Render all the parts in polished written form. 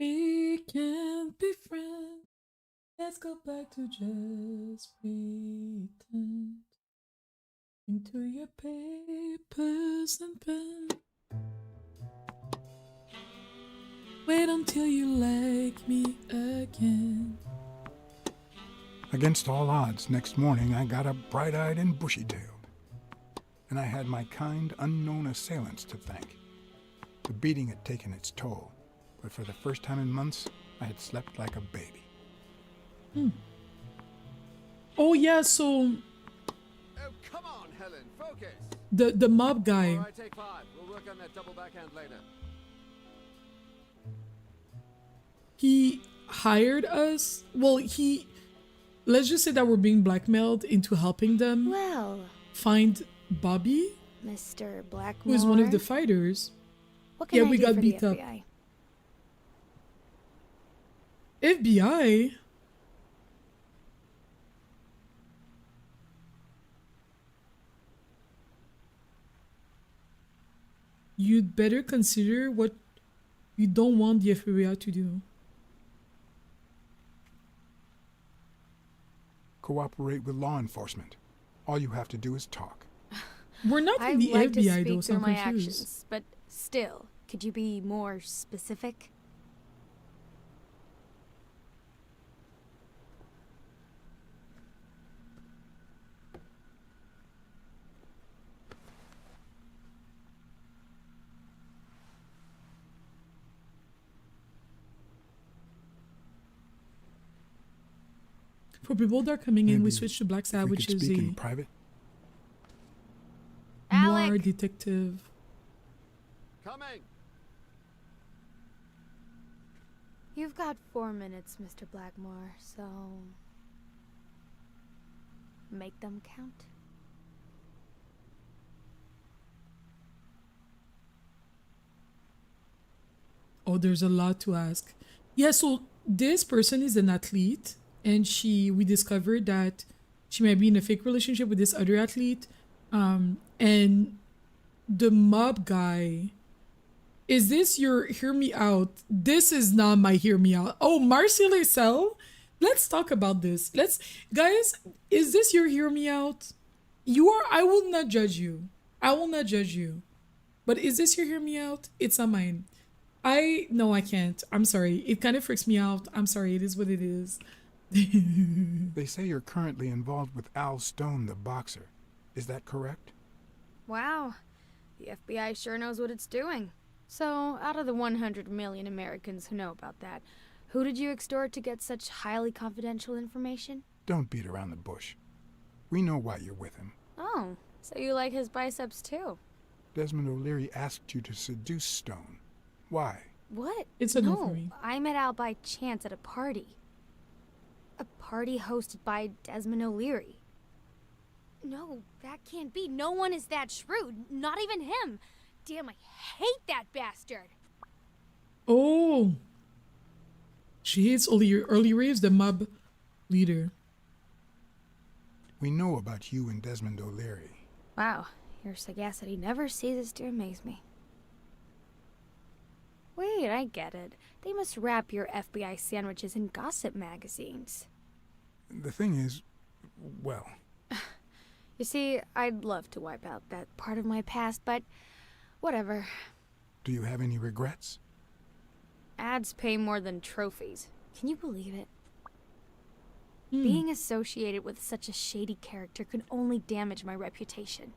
We can't be friends. Let's go back to just pretend. Into your papers and pen. Wait until you like me again. Against all odds, next morning I got up bright-eyed and bushy-tailed. And I had my kind, unknown assailants to thank. The beating had taken its toll, but for the first time in months, I had slept like a baby. Oh yeah, so Oh, come on, Helen, focus. the mob guy. All right, take 5. We'll work on that double backhand later. He hired us. Well, let's just say that we're being blackmailed into helping them Well, find Bobby, Mr. Blackmore. who is one of the fighters. What can I we do got for beat the up. FBI? FBI? You'd better consider what you don't want the FBI to do. Cooperate with law enforcement. All you have to do is talk. We're not in I'd the like to FBI though, speak so through I'm my confused. actions, but still, could you be more specific? For people that are coming in, we Maybe switch to If Blacksad, we which could is speak a in private. noir Alec! detective. Coming. You've got 4 minutes, Mr. Blackmore, so... make them count. Oh, there's a lot to ask. Yeah, so this person is an athlete, and we discovered that she might be in a fake relationship with this other athlete. And the mob guy, is this your hear me out? This is not my hear me out. Oh, Marcy Lacelle, let's talk about this. Guys, is this your hear me out? I will not judge you. I will not judge you. But is this your hear me out? It's not mine. No, I can't. I'm sorry. It kind of freaks me out. I'm sorry. It is what it is. They say you're currently involved with Al Stone, the boxer. Is that correct? Wow, the FBI sure knows what it's doing. So, out of the 100 million Americans who know about that, who did you extort to get such highly confidential information? Don't beat around the bush. We know why you're with him. Oh, so you like his biceps too? Desmond O'Leary asked you to seduce Stone. Why? What? It's a no no for me. I met Al by chance at a party. A party hosted by Desmond O'Leary. No, that can't be. No one is that shrewd. Not even him. Damn, I hate that bastard. Oh. She hates O'Leary is the mob leader. We know about you and Desmond O'Leary. Wow, your sagacity never ceases to amaze me. Wait, I get it. They must wrap your FBI sandwiches in gossip magazines. The thing is, well, You see, I'd love to wipe out that part of my past, but whatever. do you have any regrets? Ads pay more than trophies. Can you believe it? Being associated with such a shady character could only damage my reputation.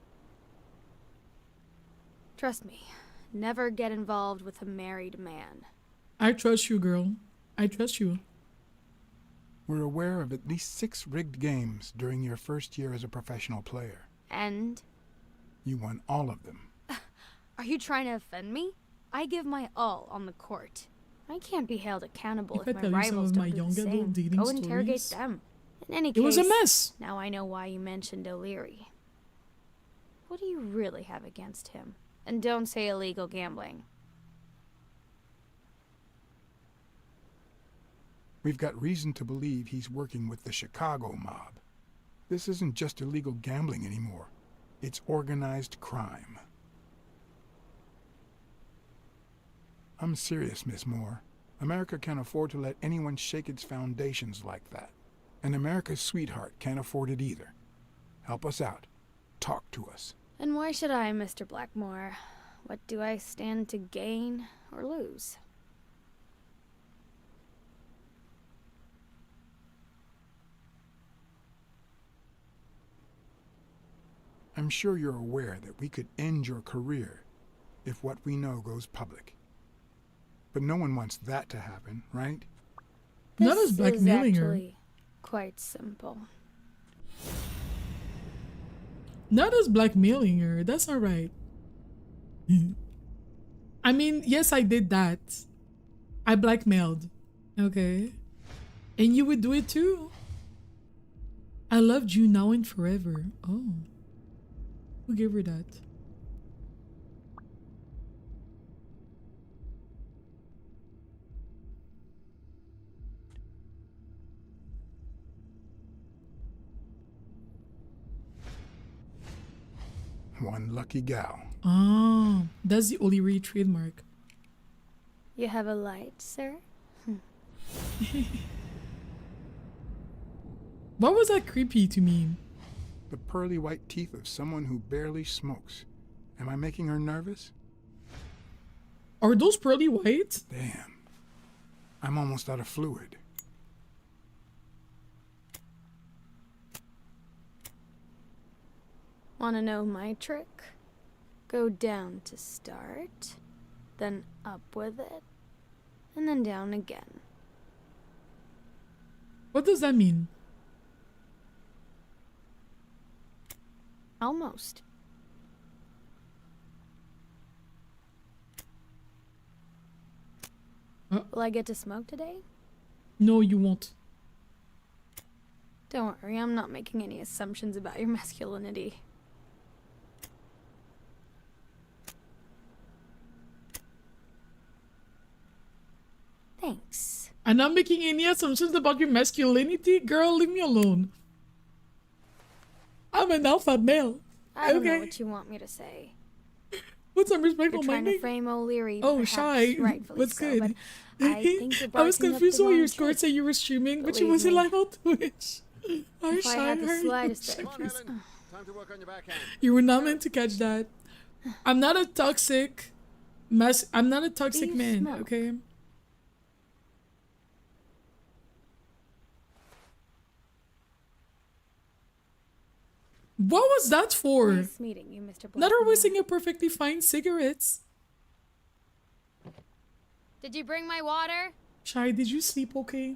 Trust me, never get involved with a married man. I trust you, girl. I trust you. We're aware of at least 6 rigged games during your first year as a professional player. And You won all of them. are you trying to offend me? I give my all on the court. I can't be held accountable If if I my tell you some rivals of don't my do young the adult same. dating Go interrogate stories, them. In any it was a case, mess. now I know why you mentioned O'Leary. What do you really have against him? And don't say illegal gambling. We've got reason to believe he's working with the Chicago mob. This isn't just illegal gambling anymore. It's organized crime. I'm serious, Miss Moore. America can't afford to let anyone shake its foundations like that. And America's sweetheart can't afford it either. Help us out. Talk to us. And why should I, Mr. Blackmore? What do I stand to gain or lose? I'm sure you're aware that we could end your career if what we know goes public. But no one wants that to happen, right? Not as blackmailing This is her. actually quite simple. Not as blackmailing her. That's not right. I mean, yes, I did that. I blackmailed. Okay. And you would do it too. I loved you now and forever. Oh. Who gave her that? One lucky gal. Ah, that's the O'Leary trademark. You have a light, sir? What was that creepy to me? The pearly white teeth of someone who barely smokes. Am I making her nervous? Are those pearly white? Damn. I'm almost out of fluid. Wanna know my trick? Go down to start, then up with it, and then down again. What does that mean? Almost. Will I get to smoke today? No, you won't. Don't worry, I'm not making any assumptions about your masculinity. Thanks. I'm not making any assumptions about your masculinity. Girl, leave me alone. I'm an alpha male. I don't know Okay. what you want me to say. Put some respect You're on my trying to name. frame O'Leary. Oh, perhaps shy. rightfully What's so, good? but I think you're I was barking up confused the when your wrong score tree. said you were streaming, but you Believe wasn't me. live on Twitch. I'm If I shy. had the How are you? slightest Come on, Helen. Time to work on your backhand. You were not meant to catch that. I'm not a toxic I'm not a toxic you man, smoke? okay? What was that for? Nice meeting you, Mr. Not her Blackmore. wasting a perfectly fine cigarettes. Did you bring my water? Shy, did you sleep okay?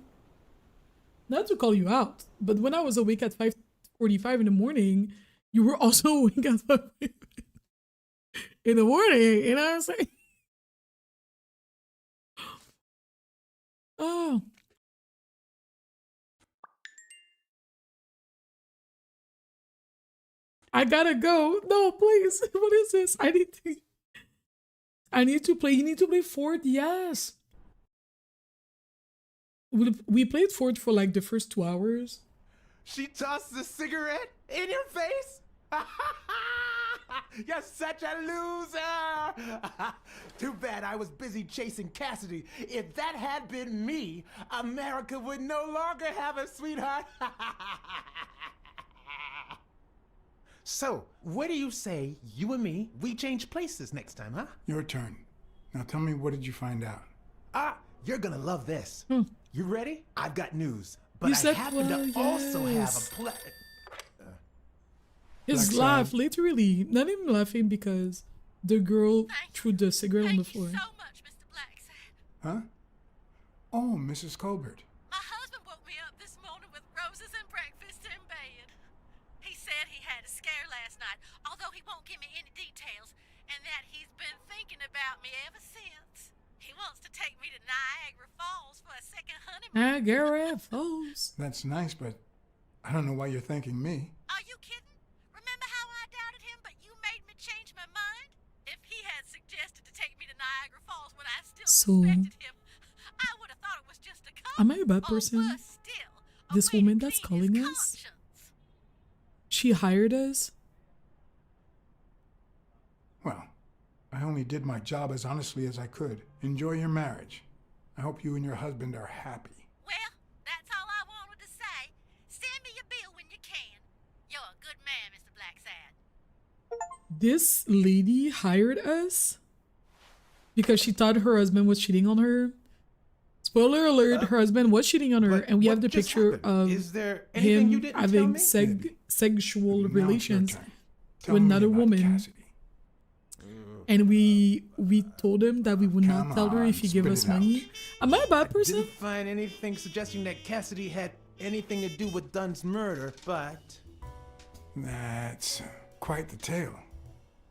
Not to call you out, but when I was awake at 5:45 in the morning, you were also awake at 5 in the morning, you know what I'm saying? Oh. I gotta go. No, please. What is this? I need to play. You need to play Fort. Yes. We played Fort for like the first 2 hours. She tossed the cigarette in your face? You're such a loser! Too bad I was busy chasing Cassidy. If that had been me, America would no longer have a sweetheart. So, what do you say, you and me, we change places next time, huh? Your turn. Now tell me, what did you find out? You're gonna love this. You ready? I've got news. But You I said, happen well, to also have yes. a plan. His Blacksad. laugh, literally, not even laughing because the girl threw the cigarette on the Thank you floor. so much, Mr. Blacksad. Huh? Oh, Mrs. Colbert. My husband woke me up this morning with roses and breakfast in bed. He said he had a scare last night, although he won't give me any details, and that he's been thinking about me ever since. He wants to take me to Niagara Falls for a second honeymoon. Niagara Falls. That's nice, but I don't know why you're thanking me. Are you kidding? Remember how I doubted him, but you made me change my mind? If he had suggested to take me to Niagara Falls when I still So- suspected him, I would have thought it was just a couple. Am I a bad Or person? worse still, a This way to woman that's clean his calling us? conscience. She hired us? Well, I only did my job as honestly as I could. Enjoy your marriage. I hope you and your husband are happy. Well, that's all I wanted to say. Send me your bill when you can. You're a good man, Mr. Blacksad. This lady hired us because she thought her husband was cheating on her. Spoiler alert, her husband was cheating on her, But and we have what the just picture happened? of Is there anything you him didn't tell having me? sexual Now it's your relations turn. Tell with me another about woman. Cassidy. And we told him that we would not Come tell her if on, he gave spit us it out. money. Am I a bad person? Didn't find anything suggesting that Cassidy had anything to do with Dunn's murder, but That's quite the tale.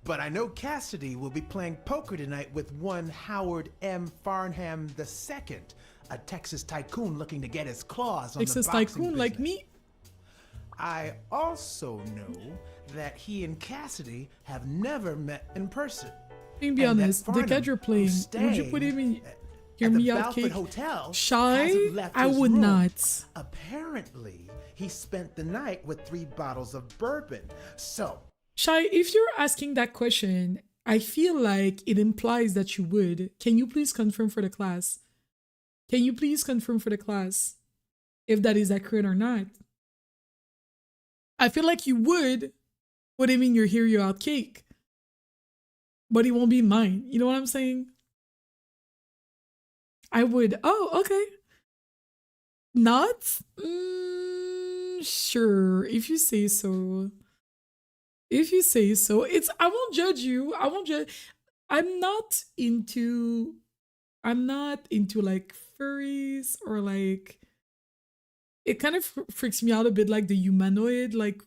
I know Cassidy will be playing poker tonight with one Howard M. Farnham II, a Texas tycoon looking to get his claws on Texas the boxing tycoon like business. me. I also know that he and Cassidy have never met in person. Being be And that honest, the Farnham, cat you're playing, who's would you put him in staying hear at the me out Balfour cake? Hotel Shy? hasn't left I his would room. not. Apparently, he spent the night with 3 bottles of bourbon. So, Shy, if you're asking that question, I feel like it implies that you would. Can you please confirm for the class? Can you please confirm for the class if that is accurate or not? I feel like you would put him in your hear you out cake, but it won't be mine. You know what I'm saying? I would. Oh, okay. Not? Sure, if you say so. If you say so. I won't judge you. I won't judge. I'm not into like furries or like it kind of freaks me out a bit, like the humanoid like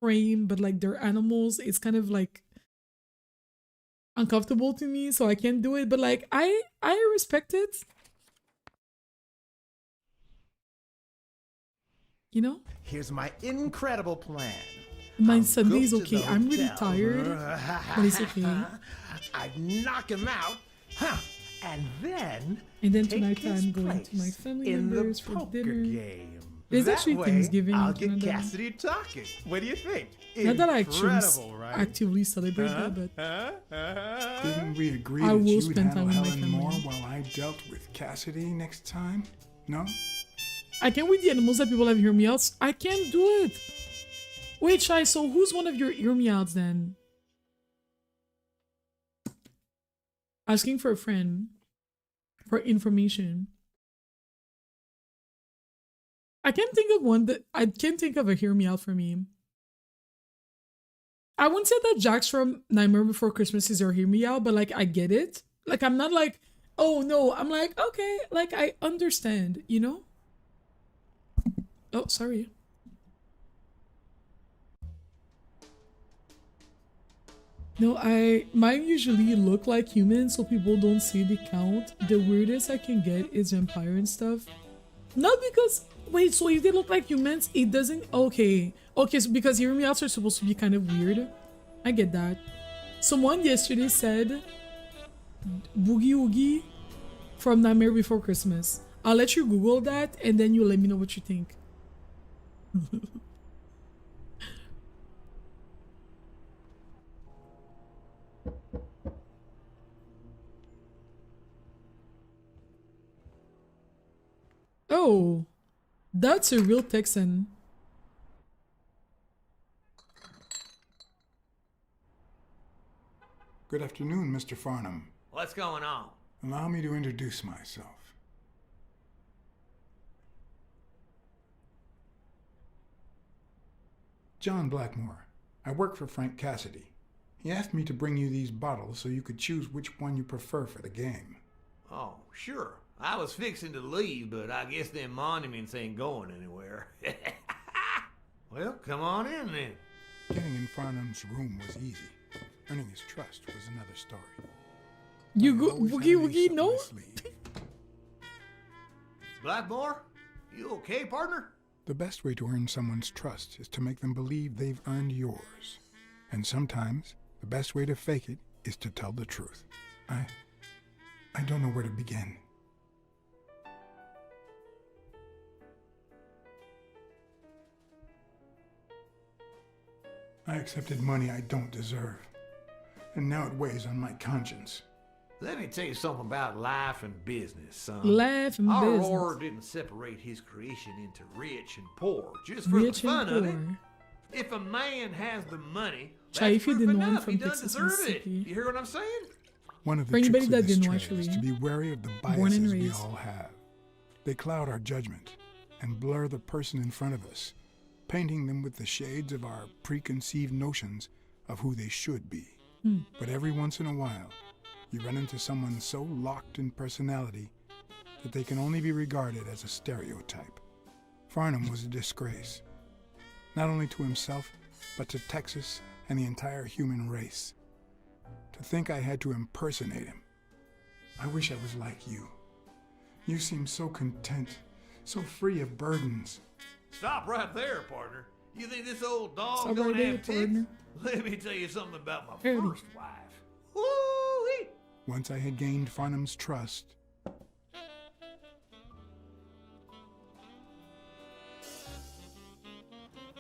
frame, but like they're animals. It's kind of like uncomfortable to me, so I can't do it. But like I respect it. You know? here's my incredible plan. My I'll Sunday's go to okay. the I'm really hotel. tired, but it's okay. I'd knock him out, and then And then take tonight his I'm going to my place family in members the for poker dinner. game. There's That actually way, Thanksgiving I'll in get Canada. Cassidy talking. What do you think? Not that I actually Incredible, right? actively celebrate that, but Didn't we agree I that will you'd spend time handle with my Helen more family. while I dealt with Cassidy next time? No? I can't with the animals that people have hear me outs. I can't do it. Wait, Shai, so who's one of your hear me outs then? Asking for a friend for information. I can't think of one that I can't think of a hear me out for me. I wouldn't say that Jax from Nightmare Before Christmas is our hear me out, but like I get it. Like I'm not like, oh no, I'm like, okay, like I understand, you know? Oh, sorry. No, mine usually look like humans so people don't see the count. The weirdest I can get is vampire and stuff. Not because wait, so if they look like humans, it doesn't okay. Okay, so because hearing me outs are supposed to be kind of weird. I get that. Someone yesterday said Boogie Woogie from Nightmare Before Christmas. I'll let you Google that and then you let me know what you think. Oh, that's a real Texan. Good afternoon, Mr. Farnham. What's going on? Allow me to introduce myself. John Blackmore. I work for Frank Cassidy. He asked me to bring you these bottles so you could choose which one you prefer for the game. Oh, sure. I was fixing to leave, but I guess them monuments ain't going anywhere. Well, come on in then. Getting in Farnham's room was easy. Earning his trust was another story. You I go always Woogie had Woogie, an ace up no? my sleeve. Blackmore? You okay, partner? The best way to earn someone's trust is to make them believe they've earned yours. And sometimes, the best way to fake it is to tell the truth. I don't know where to begin. I accepted money I don't deserve, and now it weighs on my conscience. Let me tell you something about life and business, son. Life and Our business. Lord didn't separate his creation into rich and poor just for Rich the fun and of it. poor. If a man has the money, Chai, that's if you proof didn't know, I'm enough. from He doesn't Texas, deserve it. Mississippi. You hear what I'm saying? One of For the anybody tricks that of this didn't know, trade is actually, to be wary of the born and biases we raised. all have. They cloud our judgment and blur the person in front of us, painting them with the shades of our preconceived notions of who they should be. But every once in a while, you run into someone so locked in personality that they can only be regarded as a stereotype. Farnham was a disgrace, not only to himself, but to Texas and the entire human race. To think I had to impersonate him. I wish I was like you. You seem so content, so free of burdens. Stop right there, partner. You think this old dog Stop don't right there, have tits? partner. Let me tell you something about my Howdy. first wife. Woo-wee. Once I had gained Farnham's trust,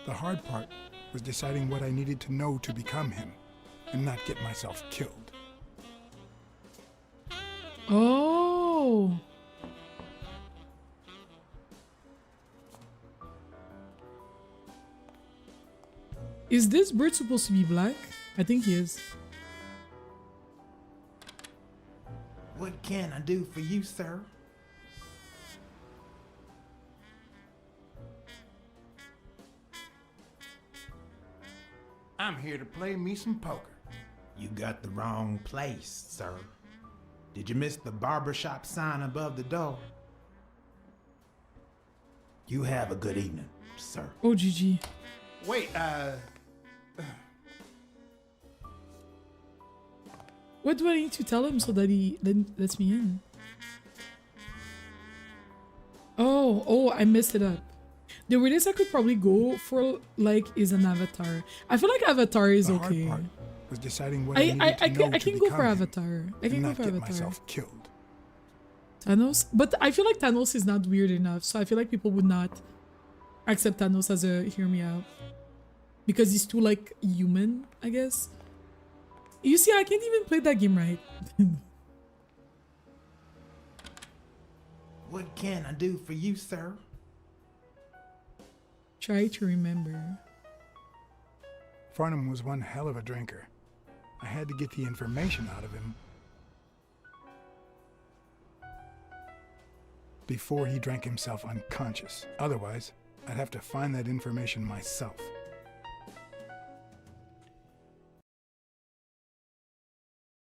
the hard part was deciding what I needed to know to become him and not get myself killed. Oh. Is this bird supposed to be black? I think he is. What can I do for you, sir? I'm here to play me some poker. You got the wrong place, sir. Did you miss the barbershop sign above the door? You have a good evening, sir. Oh, GG. Wait, What do I need to tell him so that he lets me in? Oh, I messed it up. The weirdest I could probably go for, like, is an avatar. I feel like avatar is The okay. hard part was deciding what I needed to know I to can go become for him avatar. I and can go not for get avatar. myself killed. Thanos? But I feel like Thanos is not weird enough, so I feel like people would not accept Thanos as a hear me out. Because he's too, like, human, I guess. You see, I can't even play that game right. What can I do for you, sir? Try to remember. Farnham was one hell of a drinker. I had to get the information out of him before he drank himself unconscious. Otherwise, I'd have to find that information myself.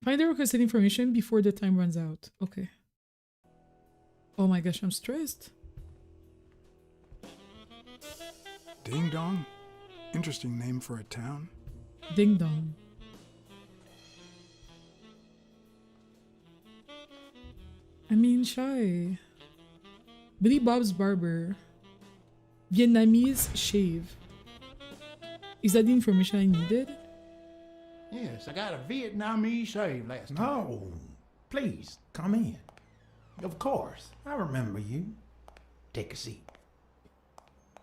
Find the requested information before the time runs out. Okay. Oh my gosh, I'm stressed. Ding Dong? Interesting name for a town. Ding dong. I mean, shy. Billy Bob's Barber. Vietnamese shave. Is that the information I needed? yes, I got a Vietnamese shave last time. No, please, come in. Of course, I remember you. Take a seat.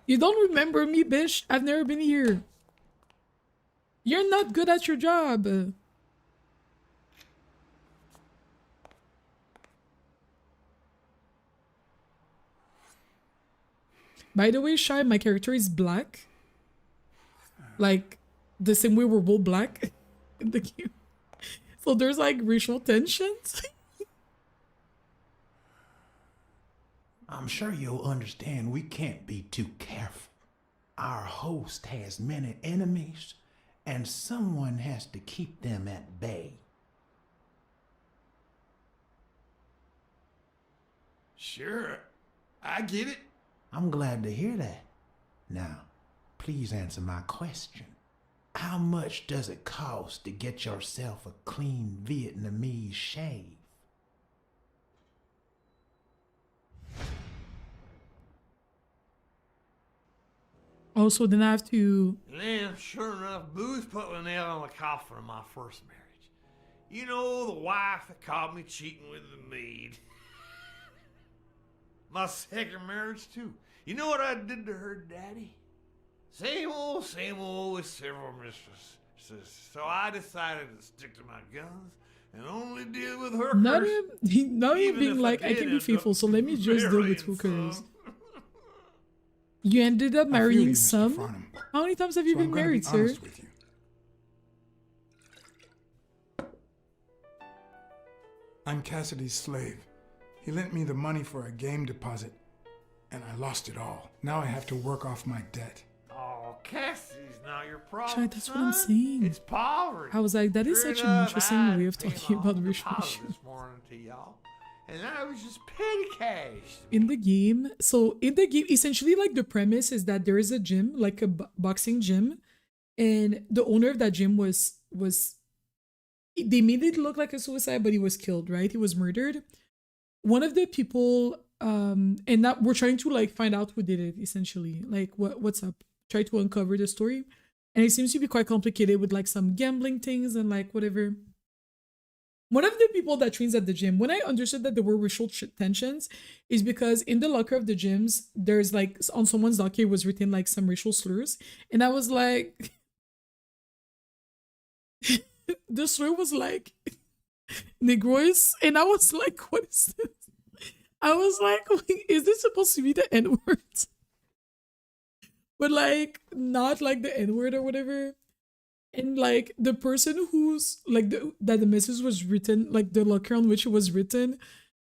You don't remember me, bitch. I've never been here. You're not good at your job. By the way, Shy, my character is black. Like, the same way we're both black in the game. So there's like racial tensions. I'm sure you'll understand we can't be too careful. Our host has many enemies, and someone has to keep them at bay. Sure, I get it. I'm glad to hear that. Now, please answer my question. How much does it cost to get yourself a clean Vietnamese shave? Also, then I have to. And sure enough, booze put the nail on the coffin of my first marriage. You know, the wife that caught me cheating with the maid. My second marriage, too. You know what I did to her daddy? Same old with several mistresses. So I decided to stick to my guns and only deal with hookers. Not him Even being if like, I did can be end faithful, up so let me just deal with marrying hookers. some. You ended up I feel you, marrying Mr. some? Farnham. How many times have you So I'm been gonna married, be sir? honest with you. I'm Cassidy's slave. He lent me the money for a game deposit, and I lost it all. Now I have to work off my debt. Oh, Cassie's not your problem. Chad, that's what I'm son. saying. It's poverty. I was like, that is Sure such an enough, interesting I way of paid talking my about own racial deposit issues. this morning to y'all, and I was just petty cash. In the game, essentially, like, the premise is that there is a gym, like a boxing gym, and the owner of that gym was they made it look like a suicide, but he was killed, right? He was murdered. One of the people, and that we're trying to like find out who did it, essentially, like what's up, try to uncover the story, and it seems to be quite complicated with like some gambling things and like whatever. One of the people that trains at the gym, when I understood that there were racial tensions, is because in the locker of the gyms, there's like on someone's locker was written like some racial slurs, and I was like, the slur was like Negroes, and I was like, what is this? I was like, wait, is this supposed to be the N word? But like not like the N word or whatever. And like the person who's like that the message was written, like the locker on which it was written,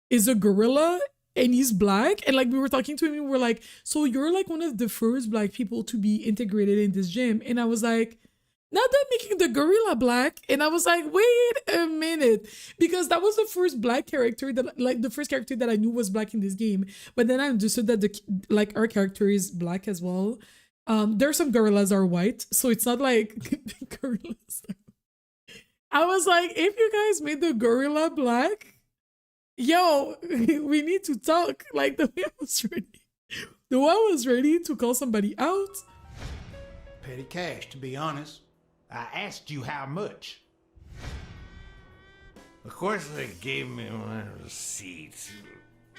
is a gorilla, and he's black. And like we were talking to him and we're like, so you're like one of the first black people to be integrated in this gym. And I was like, not that making the gorilla black. And I was like, wait a minute, because that was the first black character that like the first character that I knew was black in this game. But then I understood that the like our character is black as well. There are some gorillas are white, so it's not like gorillas. I was like, if you guys made the gorilla black, yo, we need to talk. Like the way I was ready, the way I was ready to call somebody out. Petty cash, to be honest. I asked you how much. Of course, they gave me my receipts.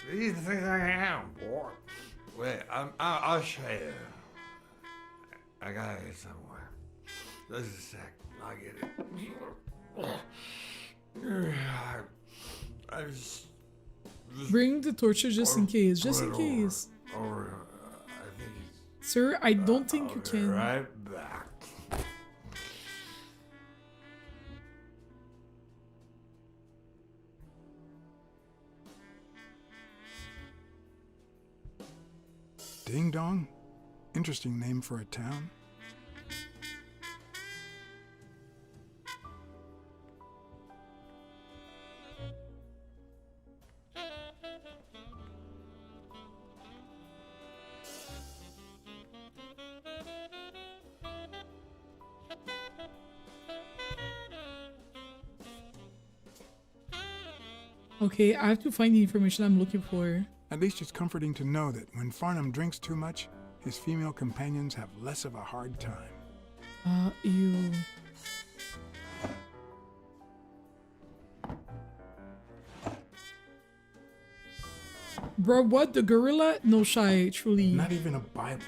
These things I have, boy. Wait, I'll show you. I got it somewhere. Just a sec. I'll get it. I just Bring the torture just in case. Just in case. Over, I think he's Sir, I don't think you I'll be can. right back. Ding Dong? Interesting name for a town. Okay, I have to find the information I'm looking for. At least it's comforting to know that when Farnham drinks too much, his female companions have less of a hard time. You. Bro, what? The gorilla? No shy, truly. Not even a Bible.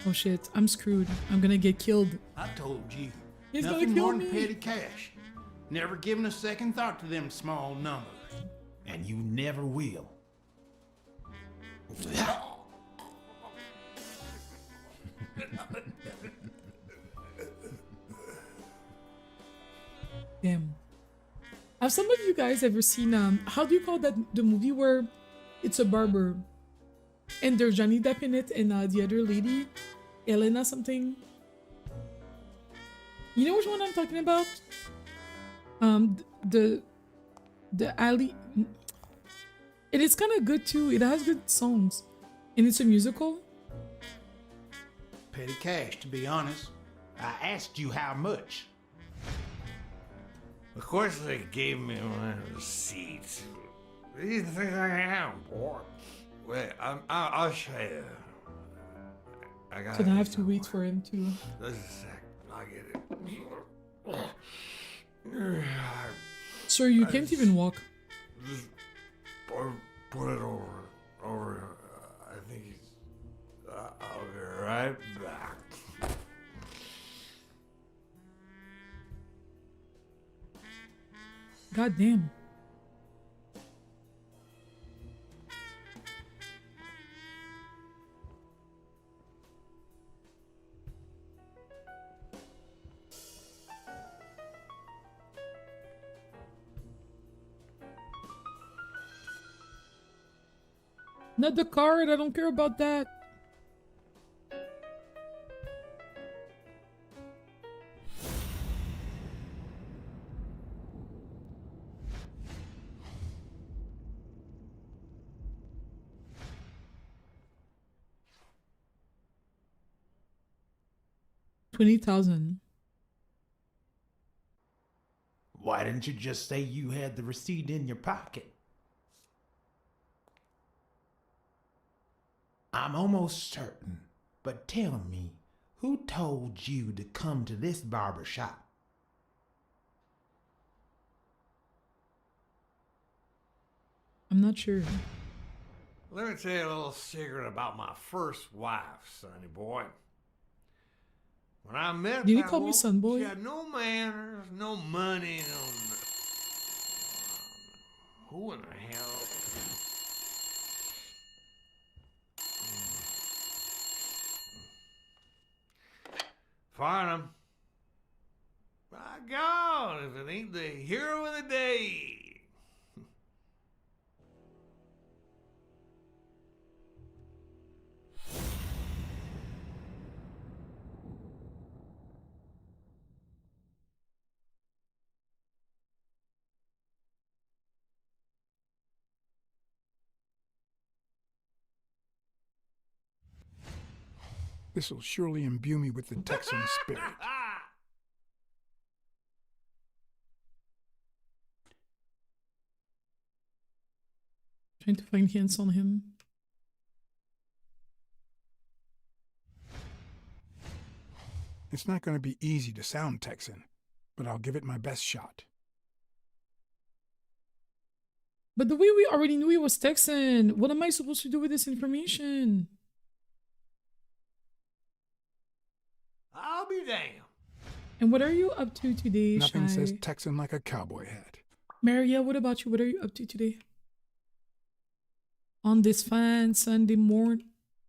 Oh shit, I'm screwed. I'm gonna get killed. I told you. He's gonna Nothing kill more me. than petty cash. Never given a second thought to them small numbers. And you never will. Damn. Have some of you guys ever seen how do you call that, the movie where it's a barber and there's Johnny Depp in it and the other lady, Elena something? You know which one I'm talking about? The alley. It is kind of good too. It has good songs, and it's a musical. Petty cash, to be honest. I asked you how much. Of course, they gave me my receipts. These things I have, boy. Wait, I'll show you. I got So it I have to somewhere. wait for him to. Just a sec. I'll get it. Sir, you can't even walk. Just put it over. I think he's. I'll be right back. God damn. Not the card. I don't care about that. $20,000. Why didn't you just say you had the receipt in your pocket? I'm almost certain, but tell me, who told you to come to this barber shop? I'm not sure. Let me tell you a little secret about my first wife, sonny boy. When I met Did you that call me woman, son boy? she had no manners, no money, no. Who in the hell? Farnham. My God, if it ain't the hero of the day. This will surely imbue me with the Texan spirit. Trying to find hints on him. It's not going to be easy to sound Texan, but I'll give it my best shot. But the way we already knew he was Texan, what am I supposed to do with this information? I'll be damned. And what are you up to today, Nothing Shai? says Texan like a cowboy hat. Maria, what about you? What are you up to today? On this fine Sunday morning.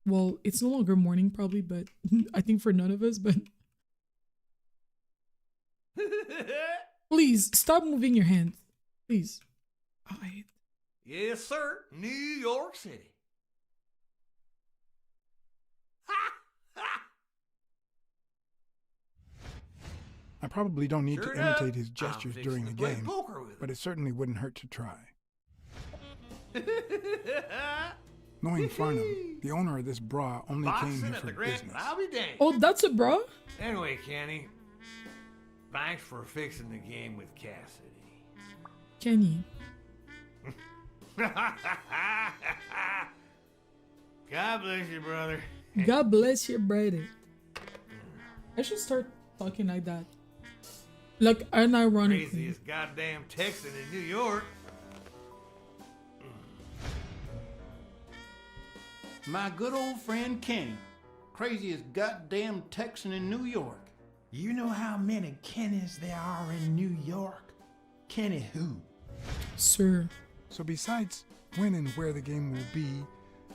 Well, it's no longer morning probably, but I think for none of us, but please stop moving your hand. Please. Yes, sir. New York City. I probably don't need Sure to enough, imitate his I'm gestures fixing during to the play game, poker with but him. it certainly wouldn't hurt to try. Knowing Farnham, the owner of this bra only came Boxing here at for the Grand, business. I'll be damned. Oh, that's a bra? Anyway, Kenny, thanks for fixing the game with Cassidy. Kenny. God bless you, brother. God bless you, brother. I should start talking like that. Like, unironically. Craziest goddamn Texan in New York. My good old friend Kenny. Craziest goddamn Texan in New York. You know how many Kennys there are in New York? Kenny who? Sir. So besides when and where the game will be,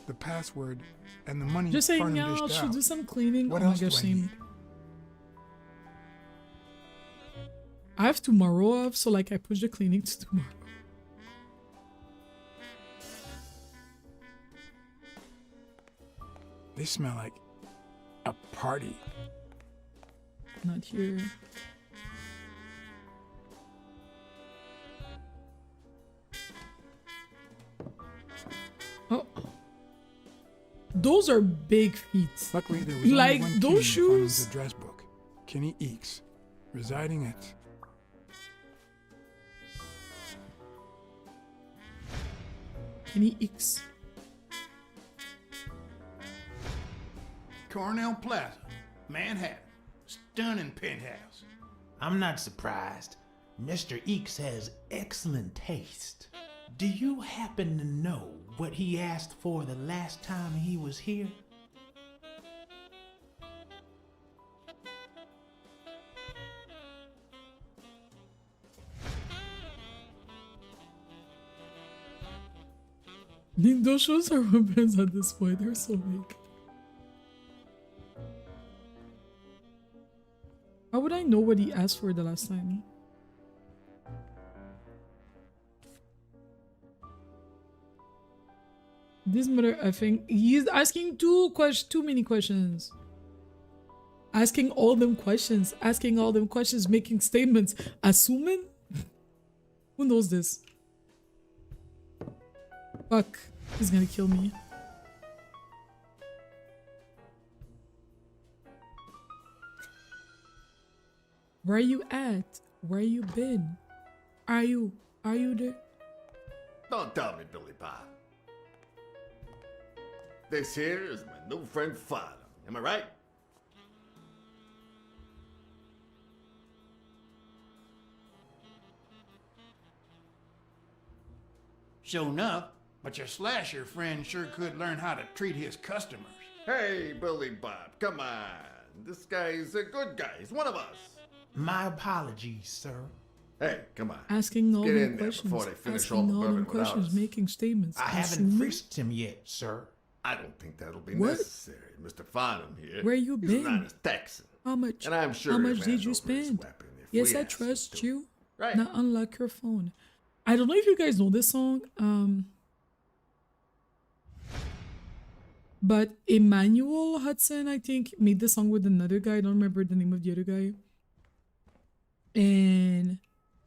the password, and the money Just saying, Farnham yeah, dished should out, do some cleaning. what Oh my else do gosh, I same. need? I have tomorrow off, so like I push the cleaning to tomorrow. They smell like a party. Not here. Oh. Those are big feet. Luckily, there was Like, only one those Kenny in Farnham's shoes- address book. Kenny Eeks, residing at Kenny X. Cornell Plaza, Manhattan. Stunning penthouse. I'm not surprised. Mr. Eeks has excellent taste. Do you happen to know what he asked for the last time he was here? Those shows are weapons at this point. They're so big. How would I know what he asked for the last time? This mother effing, he's asking too many questions. Asking all them questions, making statements, assuming? Who knows this? Fuck, he's gonna kill me. Where you at? Where you been? Are you there? Don't tell me, Billy Bob. This here is my new friend Father. Am I right? Sure enough, but your slasher friend sure could learn how to treat his customers. Hey, Billy Bob, come on. This guy's a good guy. He's one of us. My apologies, sir. Hey, come on. Asking all Get them in there questions. before they finish all Asking the all bourbon them without questions, us. making statements. I haven't assuming? frisked him yet, sir. I don't think that'll be What? necessary. Mr. Farnham here. Where you He's been? an honest Texan. How much? And I'm sure How he much did hands you over his spend? weapon if Yes, we I ask him trust to. you. Right. Now unlock your phone. I don't know if you guys know this song. But Emmanuel Hudson, I think, made the song with another guy. I don't remember the name of the other guy.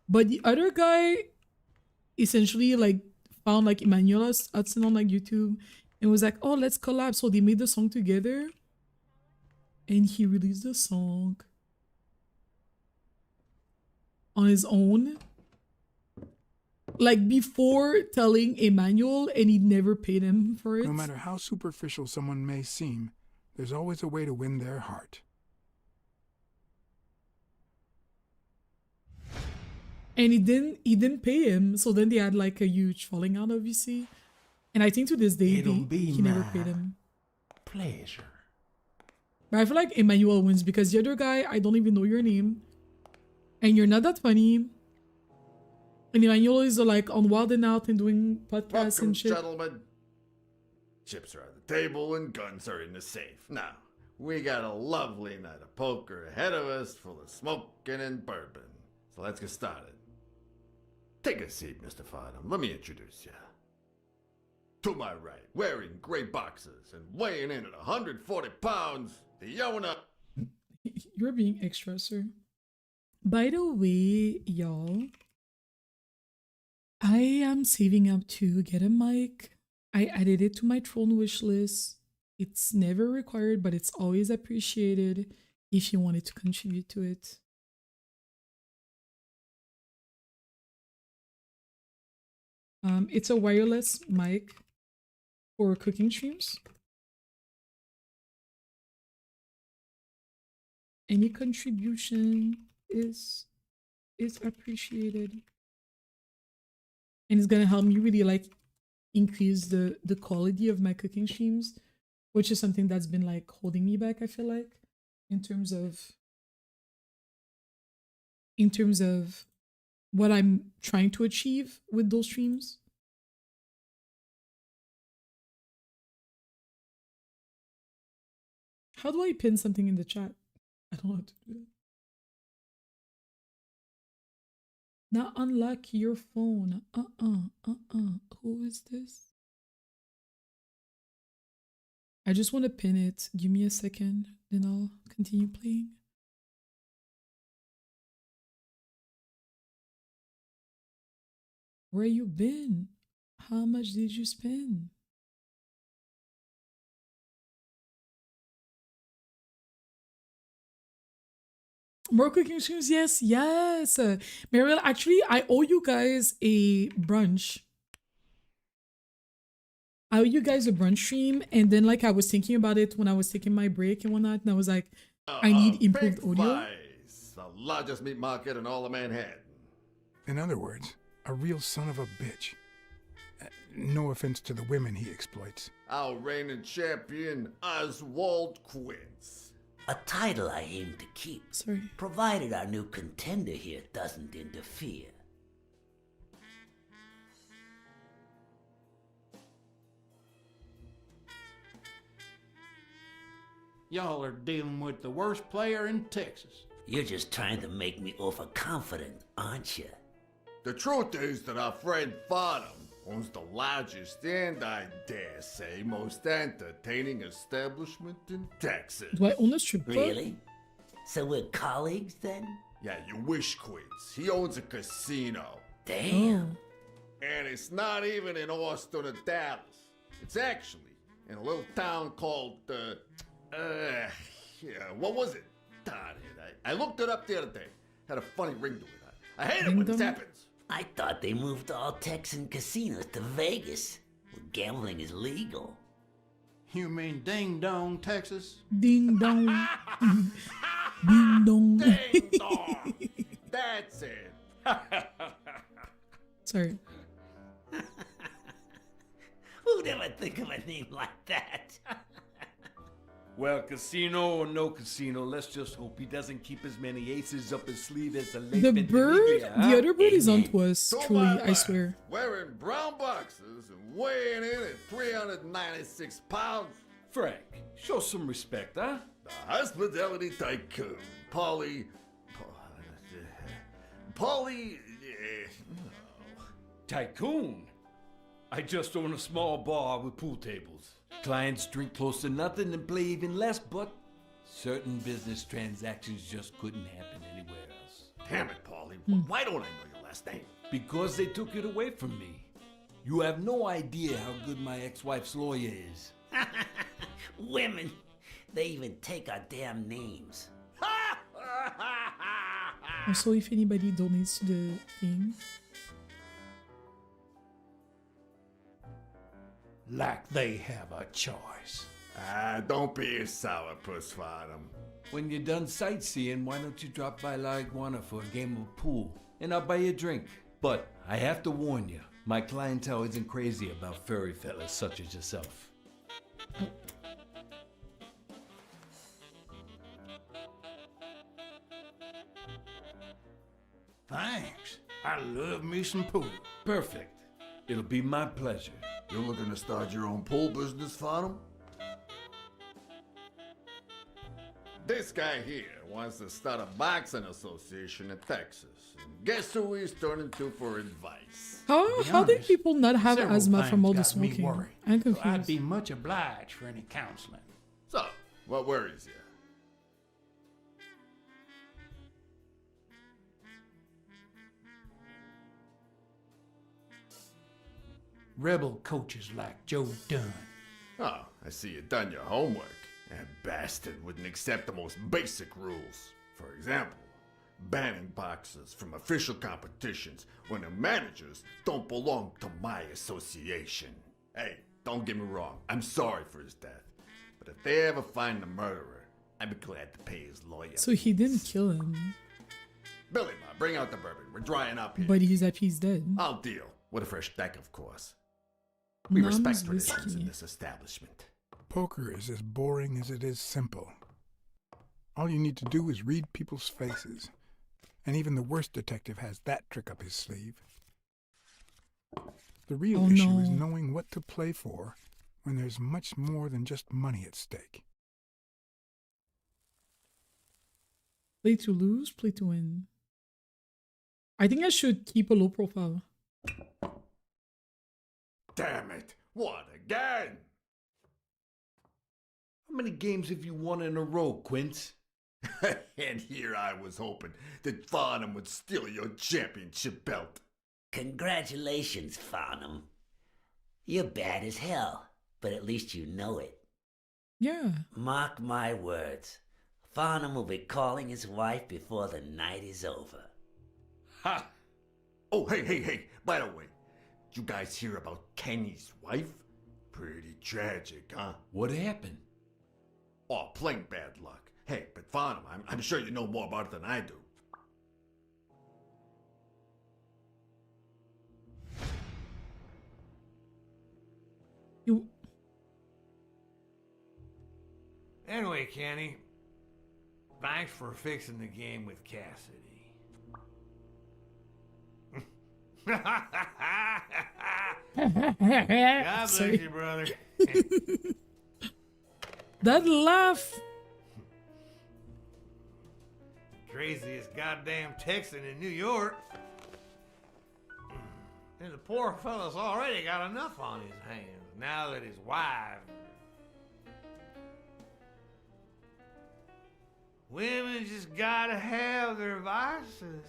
But the other guy essentially like found like Emmanuel Hudson on like YouTube and was like, oh, let's collab. So they made the song together. And he released the song on his own. Like before telling Emmanuel, and he never paid him for it. No matter how superficial someone may seem, there's always a way to win their heart. And he didn't pay him, so then they had like a huge falling out, obviously. And I think to this day he never paid him. Pleasure. But I feel like Emmanuel wins because the other guy, I don't even know your name, and you're not that funny. And Emmanuel is like on Wild and Out and doing podcasts Welcome, and shit. gentlemen. Chips are on the table and guns are in the safe. Now, we got a lovely night of poker ahead of us full of smoking and bourbon. So let's get started. Take a seat, Mr. Farnham. Let me introduce you. To my right, wearing gray boxers and weighing in at 140 pounds, the owner. You're being extra, sir. By the way, y'all, I am saving up to get a mic. I added it to my Throne wish list. It's never required, but it's always appreciated if you wanted to contribute to it. It's a wireless mic for cooking streams. Any contribution is appreciated. And it's gonna help me really like increase the quality of my cooking streams, which is something that's been like holding me back, I feel like, in terms of what I'm trying to achieve with those streams. How do I pin something in the chat? I don't know how to do that. Now unlock your phone. Who is this? I just want to pin it. Give me a second, then I'll continue playing. Where you been? How much did you spend? More cooking streams? Yes. Mariel, actually, I owe you guys a brunch. I owe you guys a brunch stream, and then like I was thinking about it when I was taking my break and whatnot, and I was like, I need improved Big audio. Vice, the largest meat market in all of Manhattan. In other words, a real son of a bitch. No offense to the women he exploits. Our reigning champion, Oswald Quince. A title I aim to keep, Sorry. provided our new contender here doesn't interfere. Y'all are dealing with the worst player in Texas. You're just trying to make me overconfident, aren't you? The truth is that our friend Farnham owns the largest and, I dare say, most entertaining establishment in Texas. Do I own a strip club? Really? So we're colleagues then? Yeah, you wish, Quiz. He owns a casino. Damn. And it's not even in Austin or Dallas. It's actually in a little town called, what was it? Darn it. I looked it up the other day. Had a funny ring to it. I hate it when this happens. I thought they moved all Texan casinos to Vegas, where gambling is legal. You mean Ding Dong, Texas? Ding dong. Ding dong. Ding dong. That's it. Sorry. Who'd ever think of a name like that? Well, casino or no casino, let's just hope he doesn't keep as many aces up his sleeve as the late The bird, the other bird is onto us, To truly, my I left, swear. Wearing brown boxes and weighing in at 396 pounds. Frank, show some respect, huh? The hospitality tycoon, Polly. Tycoon. I just own a small bar with pool tables. Clients drink close to nothing and play even less, but certain business transactions just couldn't happen anywhere else. Damn it, Polly. Why don't I know your last name? Because they took it away from me. You have no idea how good my ex-wife's lawyer is. Women, they even take our damn names. Also, if anybody donates to the thing. Like they have a choice. Don't be a sourpuss, Farnham. When you're done sightseeing, why don't you drop by La Iguana for a game of pool? And I'll buy you a drink. But I have to warn you, my clientele isn't crazy about furry fellas such as yourself. Thanks. I love me some pool. Perfect. It'll be my pleasure. You're looking to start your own pool business, Farnham? This guy here wants to start a boxing association in Texas. And guess who he's turning to for advice? How did honest, people not have several asthma from all the things got me smoking? worried. I'm So I'd confused. be much obliged for any counseling. So, what worries you? Rebel coaches like Joe Dunn. Oh, I see you done your homework. That bastard wouldn't accept the most basic rules. For example, banning boxers from official competitions when the managers don't belong to my association. Hey, don't get me wrong, I'm sorry for his death. But if they ever find the murderer, I'd be glad to pay his lawyer. So he didn't kill him, Billy, Ma, bring out the bourbon. We're drying up here. but he's happy he's dead. I'll deal. With a fresh deck, of course. We Mom's respect traditions whiskey. in this establishment. Poker is as boring as it is simple. All you need to do is read people's faces. And even the worst detective has that trick up his sleeve. The real Oh, issue is no. knowing what to play for when there's much more than just money at stake. Play to lose, play to win. I think I should keep a low profile. Damn it! What again? How many games have you won in a row, Quince? And here I was hoping that Farnham would steal your championship belt. Congratulations, Farnham. You're bad as hell, but at least you know it. Yeah. Mark my words. Farnham will be calling his wife before the night is over. Ha! Oh, hey, by the way, did you guys hear about Kenny's wife? Pretty tragic, huh? What happened? Oh, plain bad luck. Hey, but Farnham, I'm sure you know more about it than I do. You. Anyway, Kenny, thanks for fixing the game with Cassidy. God bless Sorry. you, brother. That laugh craziest goddamn Texan in New York. And the poor fella's already got enough on his hands now that his wife. Women just gotta have their vices.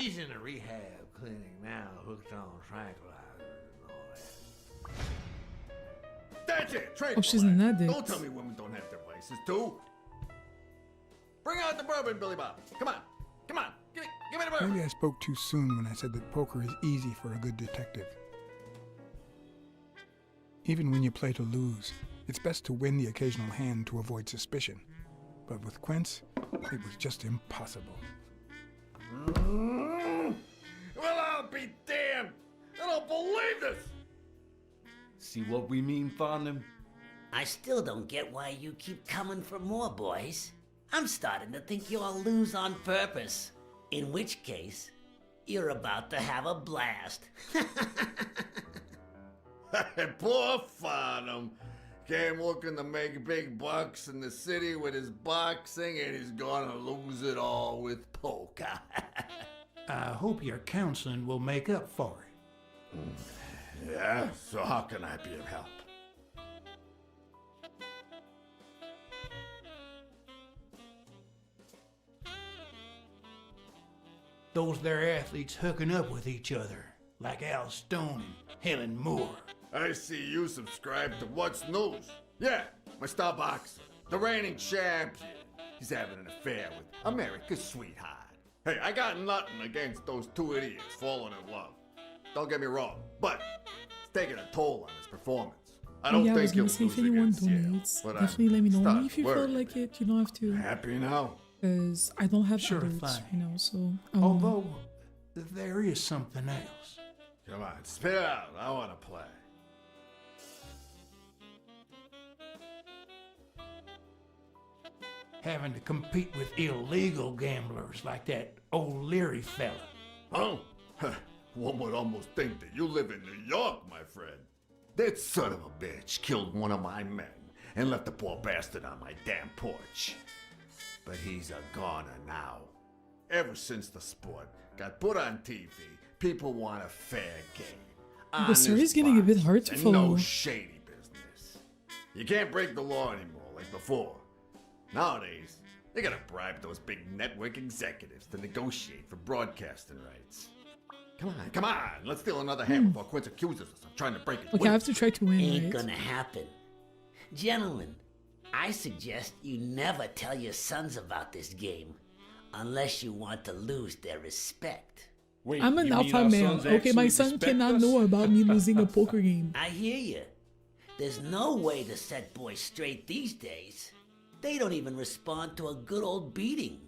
She's in a rehab clinic now, hooked on tranquilizers and all that. That's it, Oh, she's an addict. Don't tell me women don't have their vices, too. Bring out the bourbon, Billy Bob. Come on. Come on. Give me the bourbon. Maybe I spoke too soon when I said that poker is easy for a good detective. Even when you play to lose, it's best to win the occasional hand to avoid suspicion. But with Quince, it was just impossible. Well, I'll be damned. I don't believe this. See what we mean, Farnham? I still don't get why you keep coming for more, boys. I'm starting to think you all lose on purpose. In which case, you're about to have a blast. Poor Farnham. Came looking to make big bucks in the city with his boxing, and he's gonna lose it all with poker. I hope your counseling will make up for it. Yeah, so how can I be of help? Those there athletes hooking up with each other, like Al Stone and Helen Moore. I see you subscribe to What's News. Yeah, my star boxer, the reigning champion. He's having an affair with America's sweetheart. Hey, I got nothing against those two idiots falling in love. Don't get me wrong, but it's taking a toll on his performance. I don't Yeah, I was think he'll gonna say lose if anyone against Yale, donates, but definitely let me know. starting Only if you to feel worry. like it. You don't have to, Happy now? because I don't have Sure adults thing. right now. So Although, there is something else. Come on, spit it out. I want to play. Having to compete with illegal gamblers like that old Leary fella. Oh, one would almost think that you live in New York, my friend. That son of a bitch killed one of my men and left the poor bastard on my damn porch. But he's a goner now. Ever since the sport got put on TV, people want a fair game. The story's getting a bit hard to and follow. No shady business. You can't break the law anymore like before. Nowadays, they gotta bribe those big network executives to negotiate for broadcasting rights. Come on, let's steal another hand before Quince accuses us of trying to break his okay, I have to try to win. Ain't Right? gonna happen. Gentlemen, I suggest you never tell your sons about this game unless you want to lose their respect. Wait, I'm an you mean alpha our male. sons Okay, my actually son respect cannot us? know about me losing a poker game. I hear you. There's no way to set boys straight these days. They don't even respond to a good old beating.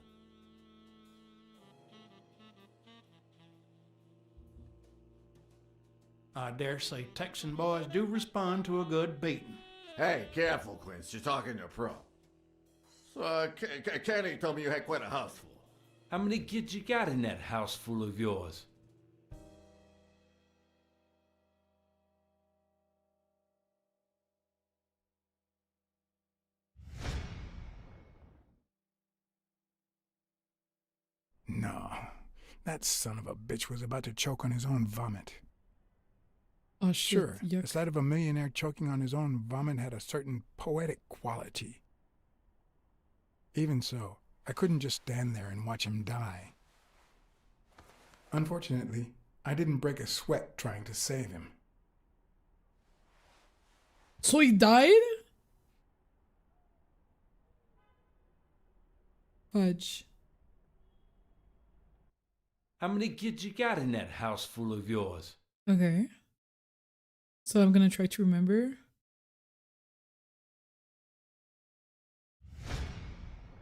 I dare say Texan boys do respond to a good beating. Hey, careful, Quince. You're talking to a pro. So, Kenny told me you had quite a house full. How many kids you got in that house full of yours? No, that son of a bitch was about to choke on his own vomit. Oh shit! Sure, Yuck. the sight of a millionaire choking on his own vomit had a certain poetic quality. Even so, I couldn't just stand there and watch him die. Unfortunately, I didn't break a sweat trying to save him. So he died? Fudge. How many kids you got in that house full of yours? Okay. So I'm gonna try to remember.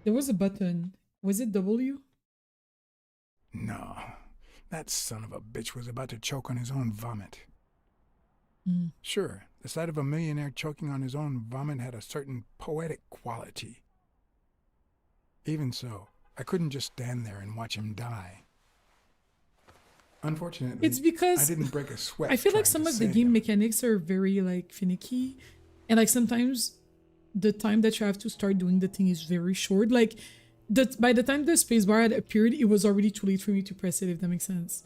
There was a button. Was it W? No, that son of a bitch was about to choke on his own vomit. Sure, the sight of a millionaire choking on his own vomit had a certain poetic quality. Even so, I couldn't just stand there and watch him die. Unfortunately, It's because I didn't break a sweat. I feel like trying some to of the save game him. mechanics are very like finicky, and like sometimes the time that you have to start doing the thing is very short. Like by the time the spacebar had appeared, it was already too late for me to press it, if that makes sense.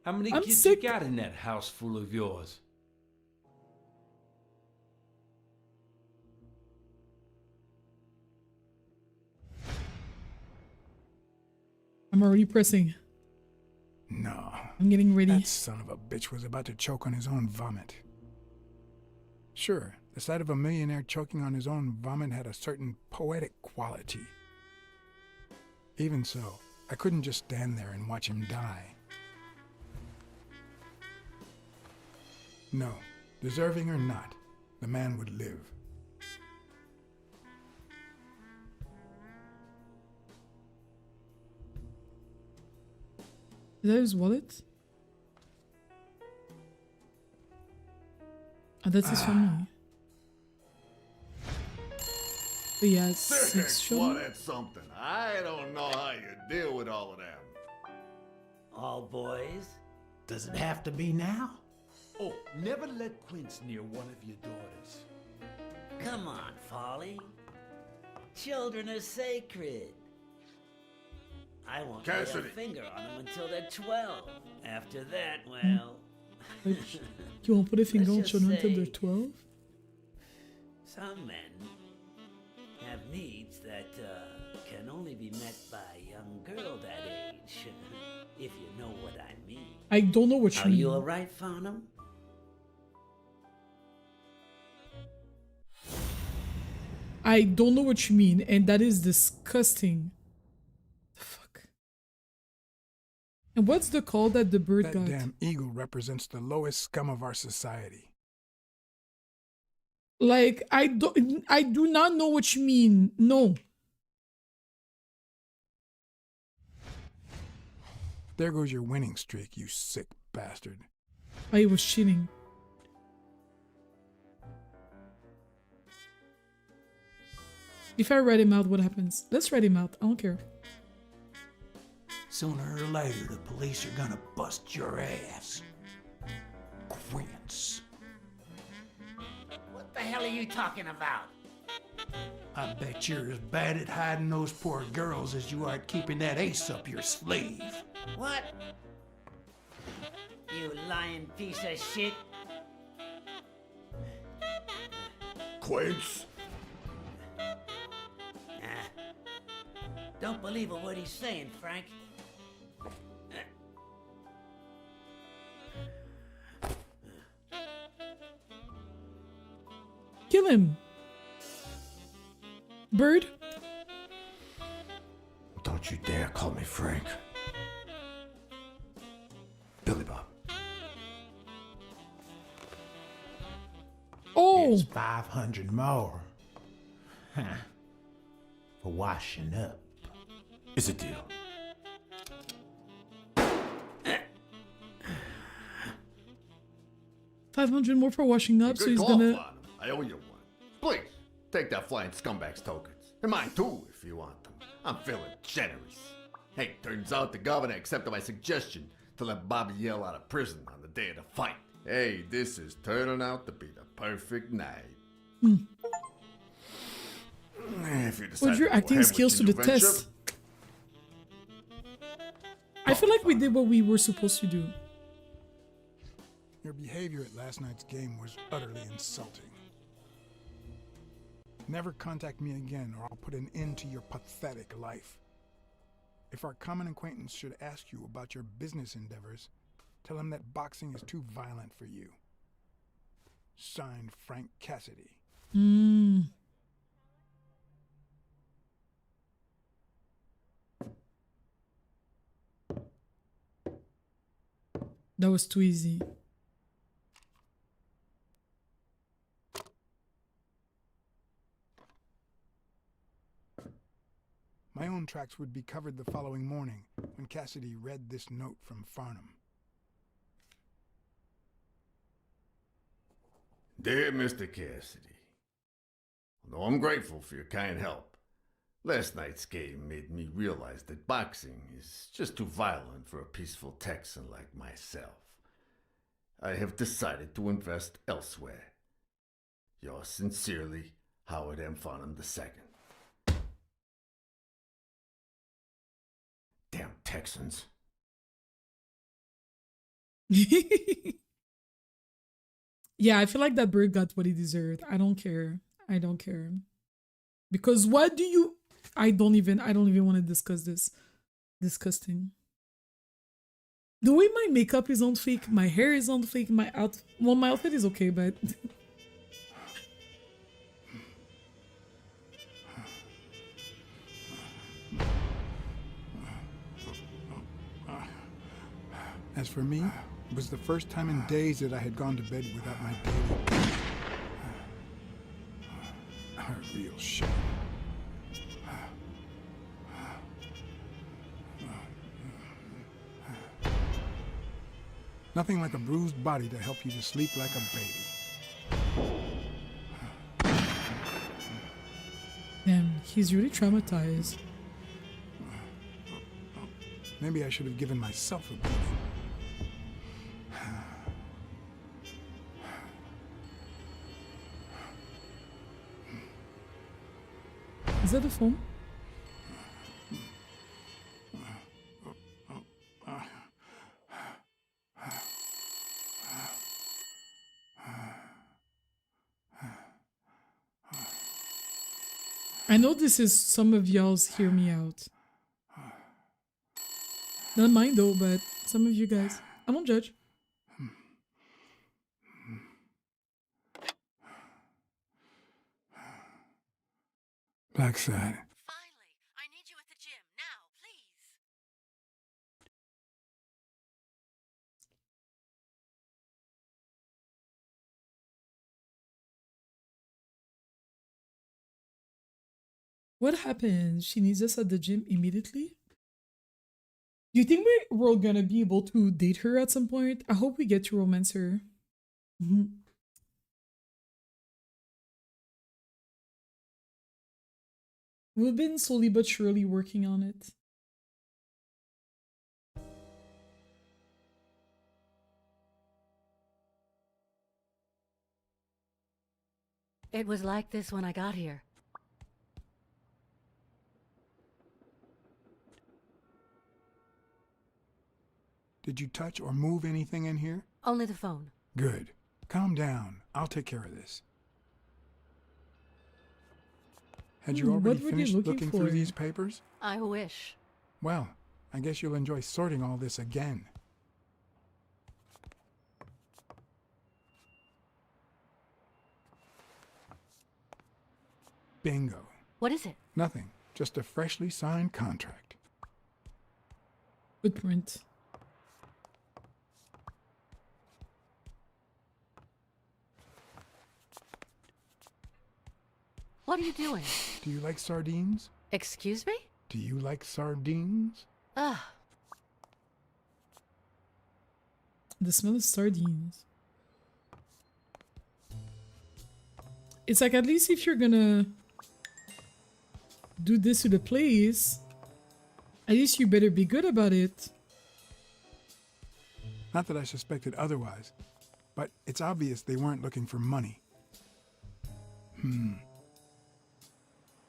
How many I'm kids sick. you got in that house full of yours? I'm already pressing. No. I'm getting ready. That son of a bitch was about to choke on his own vomit. Sure, the sight of a millionaire choking on his own vomit had a certain poetic quality. Even so, I couldn't just stand there and watch him die. No, deserving or not, the man would live. Is that his wallet? Oh, that's his family. But yeah, it's Well, that's something. I don't know how you deal with all of them. All boys? Does it have to be now? Oh, never let Quince near one of your daughters. Come on, Folly. Children are sacred. I won't lay a Cassidy. finger on them until they're 12. After that, well... You won't put a finger on Let's just children until they're say- 12? Some men have needs that can only be met by a young girl that age, if you know what I mean. I don't know what you Are mean. you alright, Farnham? I don't know what you mean, and that is disgusting. The fuck? And what's the call that the bird That got? damn eagle represents the lowest scum of our society. Like, I do not know what you mean. No. There goes your winning streak, you sick bastard. I was cheating. If I read him out, what happens? Let's read him out. I don't care. Sooner or later, the police are gonna bust your ass. Quince. What the hell are you talking about? I bet you're as bad at hiding those poor girls as you are at keeping that ace up your sleeve. What? You lying piece of shit. Quince? Don't believe a word he's saying, Frank. Kill him. Bird? Don't you dare call me Frank. Billy Bob. Oh! It's 500 more. Huh. For washing up. It's a deal. $500 more for washing up, so Good he's call, gonna... Farnham. I owe you one. Please, take that flying scumbag's tokens. And mine too, if you want them. I'm feeling generous. Hey, turns out the governor accepted my suggestion to let Bobby yell out of prison on the day of the fight. Hey, this is turning out to be the perfect night. If you decide Put your to go acting ahead with skills to your the new venture, test. I feel like we did what we were supposed to do. Your behavior at last night's game was utterly insulting. Never contact me again or I'll put an end to your pathetic life. If our common acquaintance should ask you about your business endeavors, tell him that boxing is too violent for you. Signed, Frank Cassidy. That was too easy. My own tracks would be covered the following morning when Cassidy read this note from Farnham. Dear Mr. Cassidy, although I'm grateful for your kind help, last night's game made me realize that boxing is just too violent for a peaceful Texan like myself. I have decided to invest elsewhere. Yours sincerely, Howard M. Farnham II. Texans. Yeah, I feel like that bird got what he deserved. I don't care. I don't care. Because what do you I don't even want to discuss this. Disgusting. The way my makeup is on fake, my hair is on fake, my outfit is okay, but As for me, it was the first time in days that I had gone to bed without my daily. A real shame. Nothing like a bruised body to help you to sleep like a baby. damn, he's really traumatized. Maybe I should have given myself a beating. Is that the phone? I know this is some of y'all's hear me out. Not mine though, but some of you guys. I don't judge. Blacksad. Finally, I need you at the gym now, please. What happened? She needs us at the gym immediately? Do you think we're gonna be able to date her at some point? I hope we get to romance her. Mhm. We've been slowly but surely working on it. It was like this when I got here. Did you touch or move anything in here? Only the phone. Good. Calm down. I'll take care of this. Had you What already were they finished looking looking for? through these papers? I wish. Well, I guess you'll enjoy sorting all this again. Bingo. What is it? Nothing. Just a freshly signed contract. Footprint. What are you doing? Do you like sardines? Excuse me? Do you like sardines? Ugh. The smell of sardines. It's like, at least if you're gonna do this to the place, at least you better be good about it. Not that I suspected otherwise, but it's obvious they weren't looking for money.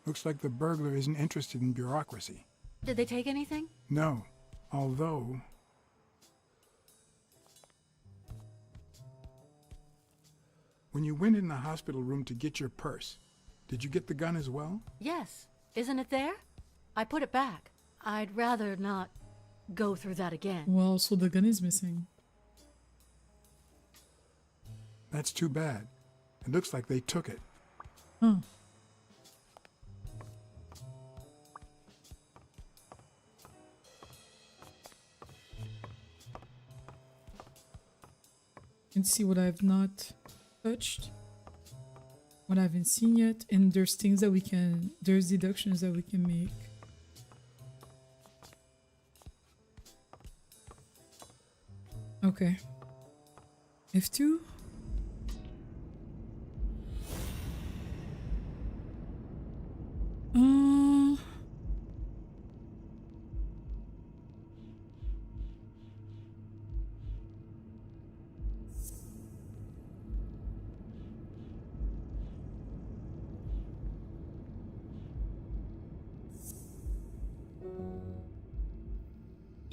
Looks like the burglar isn't interested in bureaucracy. Did they take anything? No, although... When you went in the hospital room to get your purse, did you get the gun as well? Yes. Isn't it there? I put it back. I'd rather not go through that again. Well, so the gun is missing. That's too bad. It looks like they took it. Huh. Let's see what I've not touched, what I haven't seen yet, and there's things that we can, there's deductions that we can make. Okay. F2. Uh,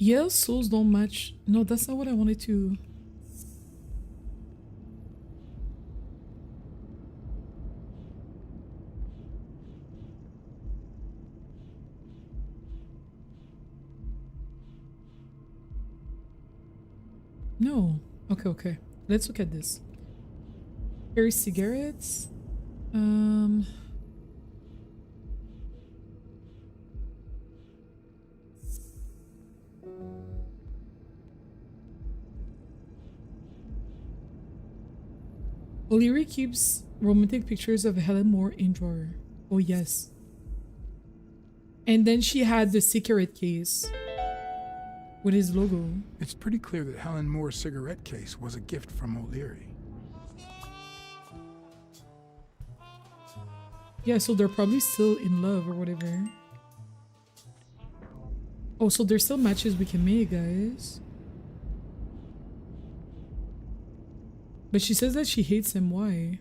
Yale's souls don't match. No, that's not what I wanted to. No. Okay, okay. Let's look at this. Carry cigarettes. O'Leary keeps romantic pictures of Helen Moore in drawer. Oh yes. And then she had the cigarette case with his logo. It's pretty clear that Helen Moore's cigarette case was a gift from O'Leary. Yeah, so they're probably still in love or whatever. Oh, so there's still matches we can make, guys. But she says that she hates him. Why?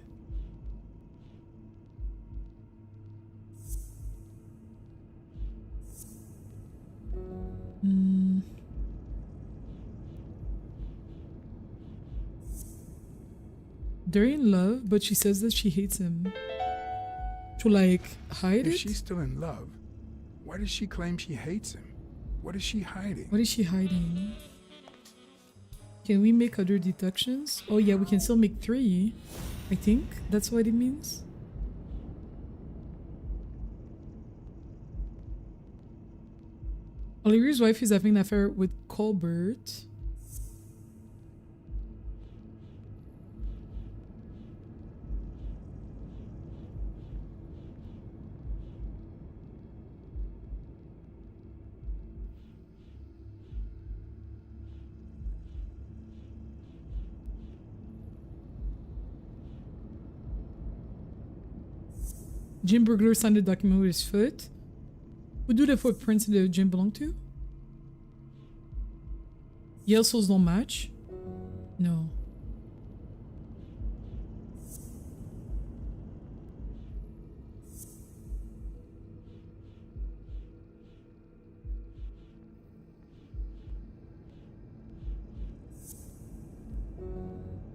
They're in love, but she says that she hates him. To like hide it? If she's still in love, why does she claim she hates him? What is she hiding? What is she hiding? Can we make other deductions? Oh yeah, we can still make 3. I think that's what it means. O'Leary's wife is having an affair with Colbert. Gym burglar signed a document with his foot. Who do the footprints in the gym belong to? Yale souls don't match? No.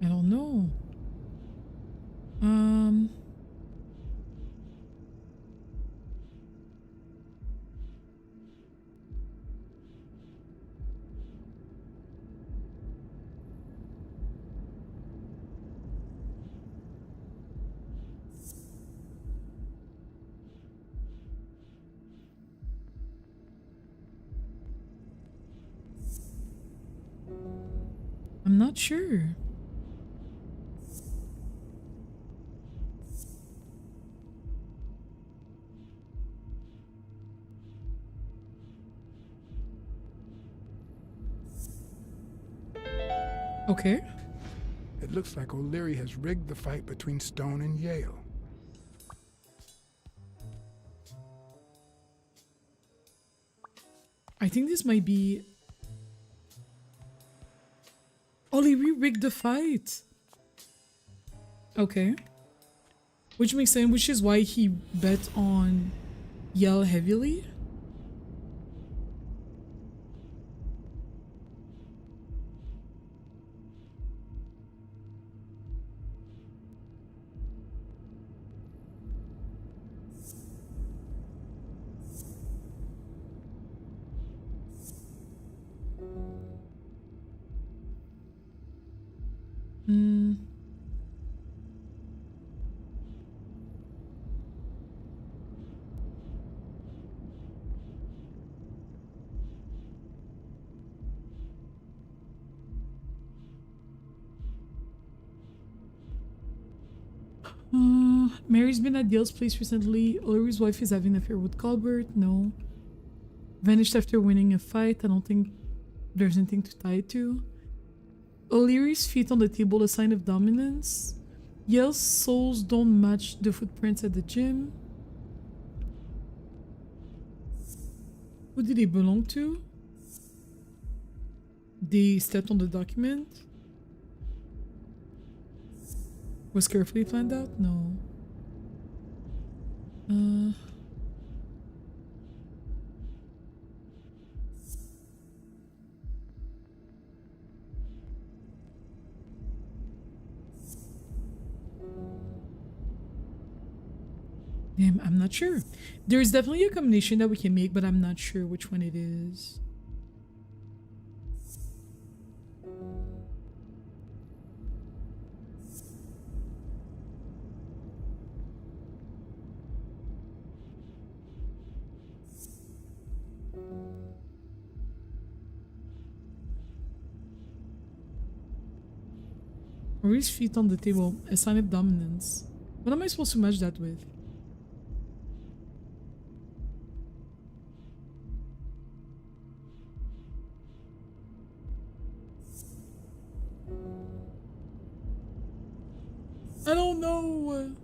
I don't know. I'm not sure. Okay. It looks like O'Leary has rigged the fight between Stone and Yale. I think this might be... O'Leary rigged the fight. Okay. Which makes sense, which is why he bet on Yale heavily. Mary's been at Yale's place recently. O'Leary's wife is having an affair with Colbert. No. Vanished after winning a fight. I don't think there's anything to tie it to. O'Leary's feet on the table, a sign of dominance. Yale's souls don't match the footprints at the gym. Who did they belong to? They stepped on the document. Was carefully planned out? No. Damn, I'm not sure. There's definitely a combination that we can make, but I'm not sure which one it is. Maurice feet on the table, a sign of dominance. What am I supposed to match that with? I don't know.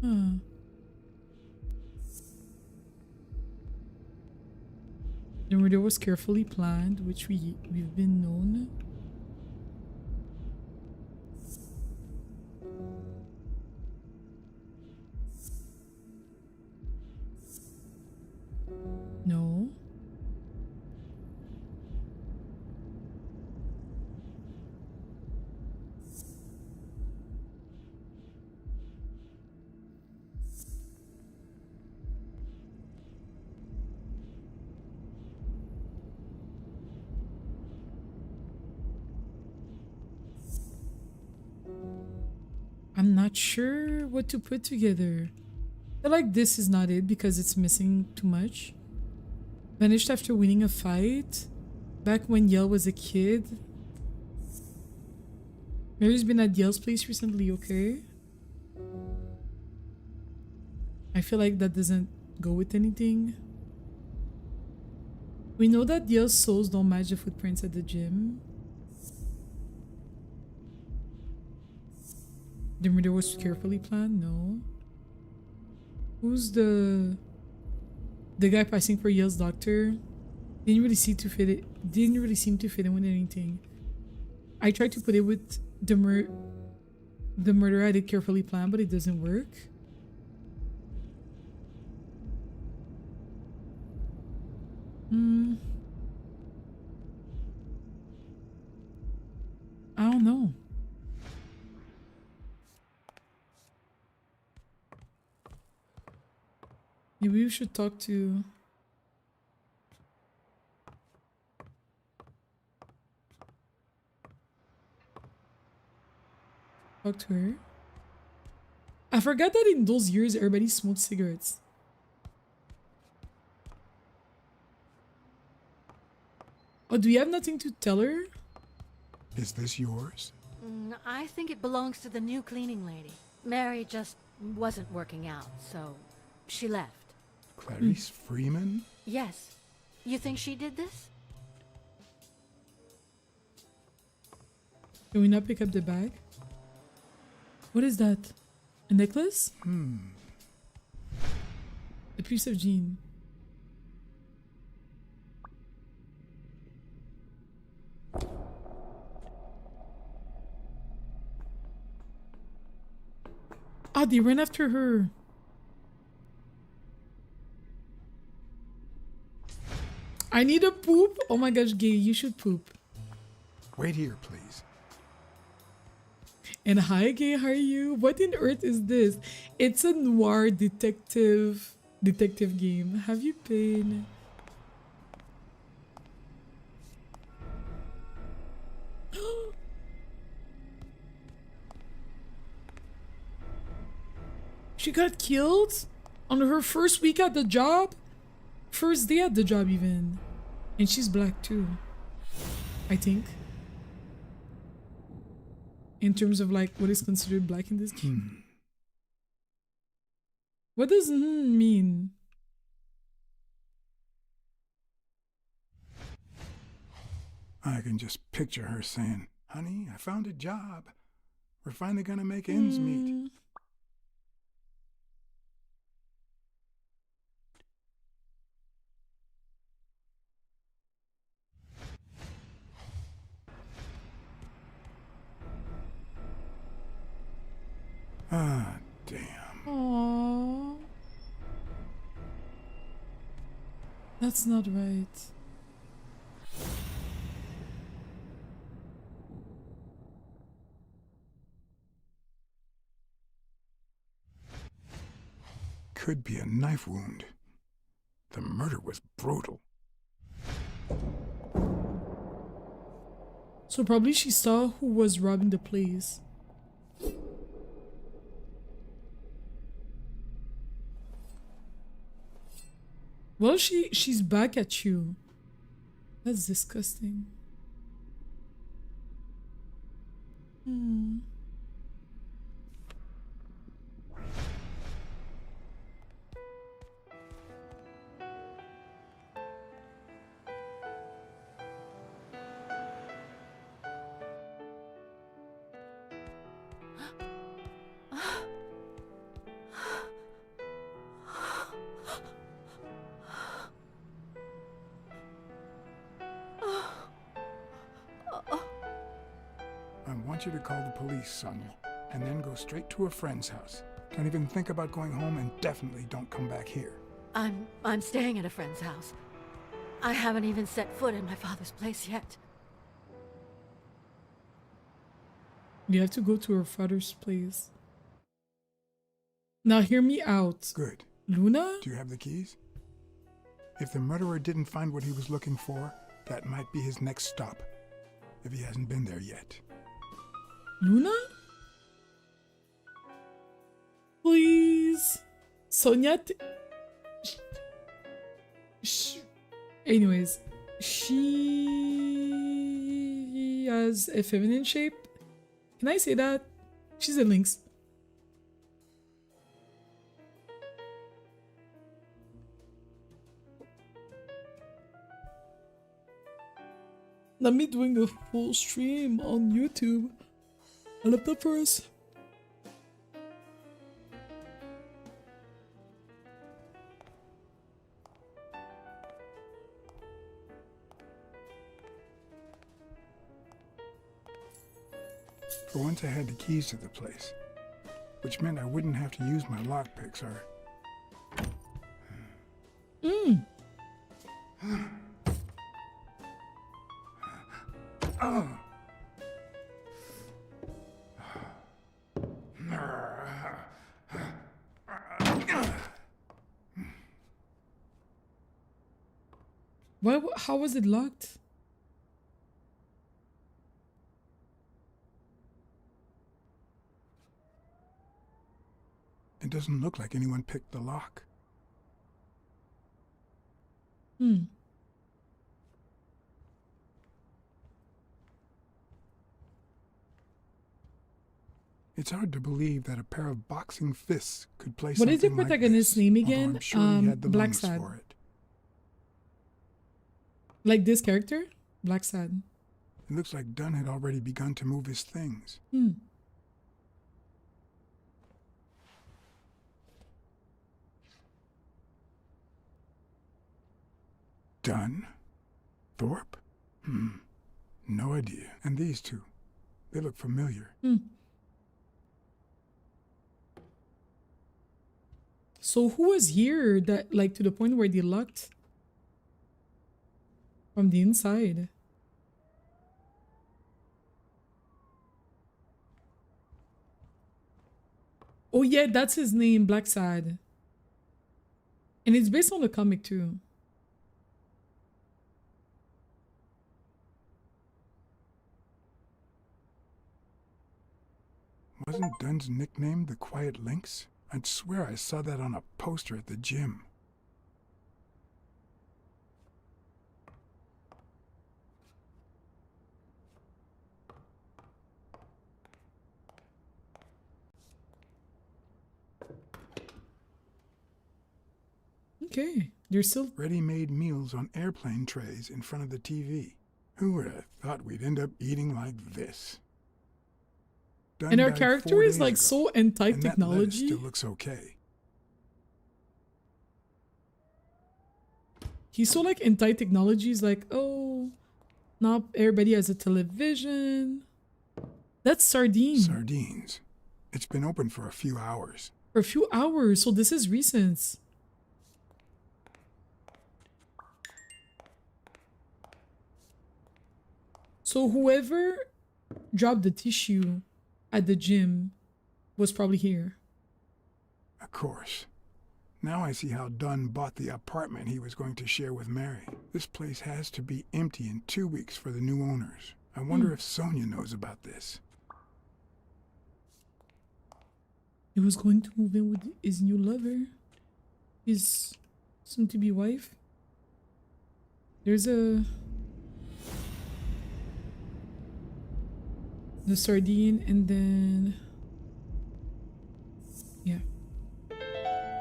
Huh. The murder was carefully planned, which we've been known. No. I'm not sure what to put together. I feel like this is not it because it's missing too much. Vanished after winning a fight. Back when Yale was a kid. Mary's been at Yale's place recently, okay? I feel like that doesn't go with anything. We know that Yale's souls don't match the footprints at the gym. The murder was carefully planned? No. Who's the guy passing for Yale's doctor? Didn't really seem to fit it. Didn't really seem to fit in with anything. I tried to put it with the murder I did carefully planned, but it doesn't work. I don't know. Maybe we should talk to... Talk to her. I forgot that in those years, everybody smoked cigarettes. Oh, do we have nothing to tell her? Is this yours? I think it belongs to the new cleaning lady. Mary just wasn't working out, so she left. Clarice Freeman? Yes. You think she did this? Can we not pick up the bag? What is that? A necklace? A piece of jean. Ah, they ran after her. I need a poop. Oh my gosh, Gay, you should poop. Wait here, please. And hi, Gay, how are you? What in earth is this? It's a noir detective game. Have you been? She got killed on her first week at the job? First day at the job even. And she's black too, I think. In terms of like what is considered black in this game. What does mean? I can just picture her saying, "Honey, I found a job. We're finally gonna make ends meet." Ah, damn. Aww. That's not right. could be a knife wound. The murder was brutal. So probably she saw who was robbing the place. Well, she's back at you. That's disgusting. Hmm. I want you to call the police, Sonia, and then go straight to a friend's house. Don't even think about going home, and definitely don't come back here. I'm staying at a friend's house. I haven't even set foot in my father's place yet. You have to go to her father's place. Now hear me out. Good. Luna? Do you have the keys? If the murderer didn't find what he was looking for, that might be his next stop, if he hasn't been there yet. Luna? Please. Sonia. Anyways, she has a feminine shape. Can I say that? She's a lynx. Not me doing a full stream on YouTube. I left that first. For once I had the keys to the place, which meant I wouldn't have to use my lockpicks or... Oh. Why? How was it locked? It doesn't look like anyone picked the lock. It's hard to believe that a pair of boxing fists could play What something is the like protagonist's this, name although again? I'm sure he had the lungs Blacksad. for it. Like this character? Blacksad. It looks like Dunn had already begun to move his things. Dunn? Thorpe? No idea. And these two, they look familiar. So who was here that, like, to the point where they locked from the inside? Oh yeah, that's his name, Blacksad. And it's based on the comic too. Wasn't Dunn's nickname the Quiet Lynx? I'd swear I saw that on a poster at the gym. Okay, you're still... Ready-made meals on airplane trays in front of the TV. Who would have thought we'd end up eating like this? Dunn And our died character 4 is days like ago, so and anti-technology. that lettuce still looks okay. He's so like anti-technology. He's like, oh, not everybody has a television. That's sardine. Sardines. It's been open for a few hours. For a few hours, so this is recent. So whoever dropped the tissue at the gym was probably here. Of course. Now I see how Dunn bought the apartment he was going to share with Mary. This place has to be empty in 2 weeks for the new owners. I wonder if Sonia knows about this. He was going to move in with his new lover, his soon-to-be wife. There's the sardine, and then yeah.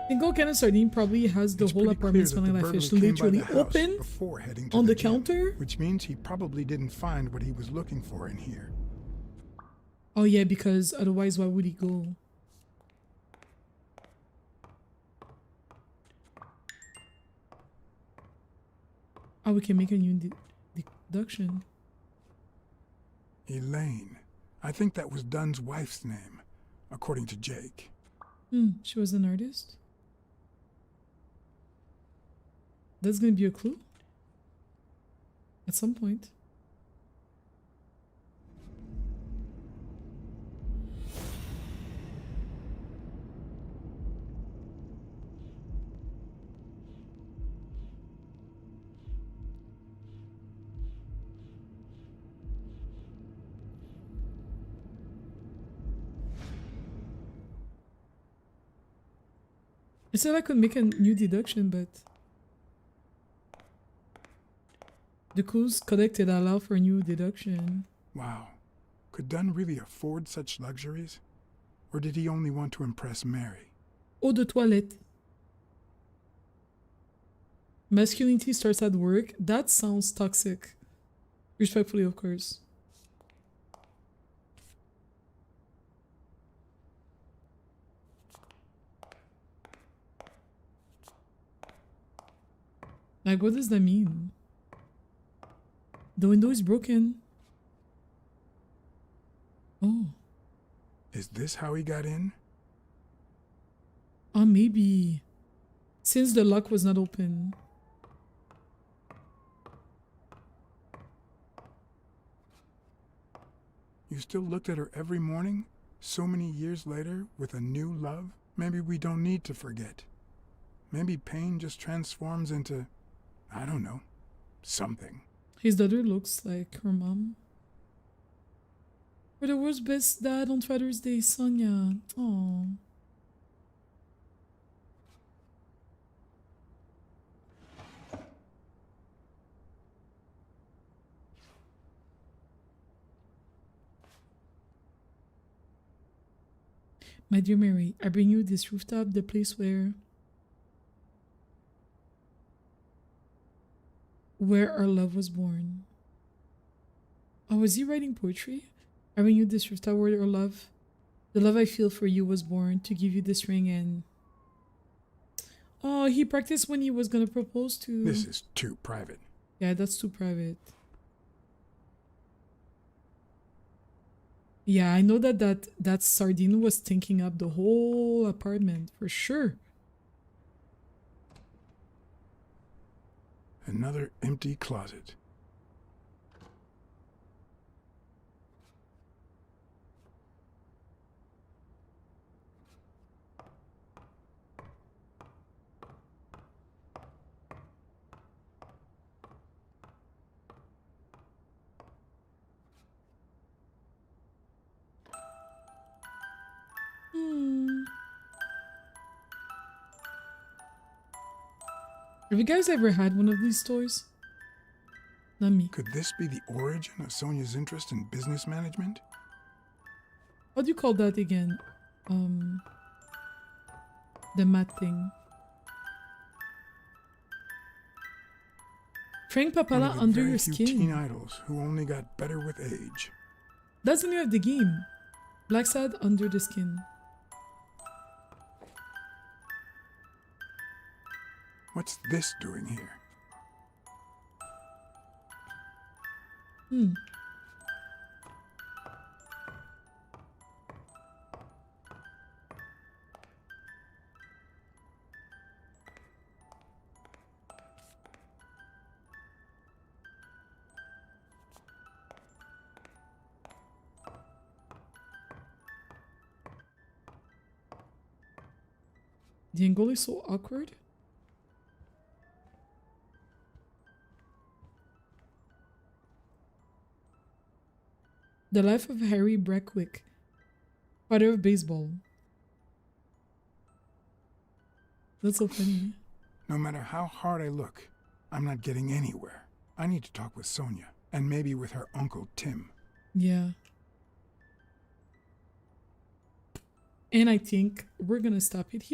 Single can of sardine probably has the It's whole pretty apartment clear that smelling the like fish, burglar came by literally the house open before heading to on the gym, counter. which means he probably didn't find what he was looking for in here. Oh yeah, because otherwise why would he go? Oh, we can make a new deduction. Elaine. I think that was Dunn's wife's name, according to Jake. She was an artist. That's gonna be a clue at some point. I said I could make a new deduction, but the clues collected allow for a new deduction. Wow. Could Dunn really afford such luxuries? Or did he only want to impress Mary? Eau de toilette. Masculinity starts at work. That sounds toxic. Respectfully, of course. Like, what does that mean? The window is broken. Oh. Is this how he got in? Oh, maybe. Since the lock was not open. You still looked at her every morning, so many years later, with a new love? Maybe we don't need to forget. Maybe pain just transforms into, I don't know, something. His daughter looks like her mom. For the world's best dad on Father's Day, Sonia. Oh. My dear Mary, I bring you this rooftop, the place where our love was born. Oh, was he writing poetry? I bring you this rooftop where our love, the love I feel for you was born, to give you this ring. And oh, he practiced when he was gonna propose to. This is too private. Yeah, that's too private. Yeah, I know that sardine was stinking up the whole apartment for sure. Another empty closet. Have you guys ever had one of these stores? Not me. Could this be the origin of Sonia's interest in business management? What do you call that again? The mat thing. Frank Papala One of the under very your few skin. teen idols who only got better with age. That's the name of the game. Blacksad under the skin. What's this doing here? The angle is so awkward. The Life of Harry Breckwick, father of baseball. That's so funny. No matter how hard I look, I'm not getting anywhere. I need to talk with Sonia, and maybe with her uncle Tim. Yeah. And I think we're gonna stop it here.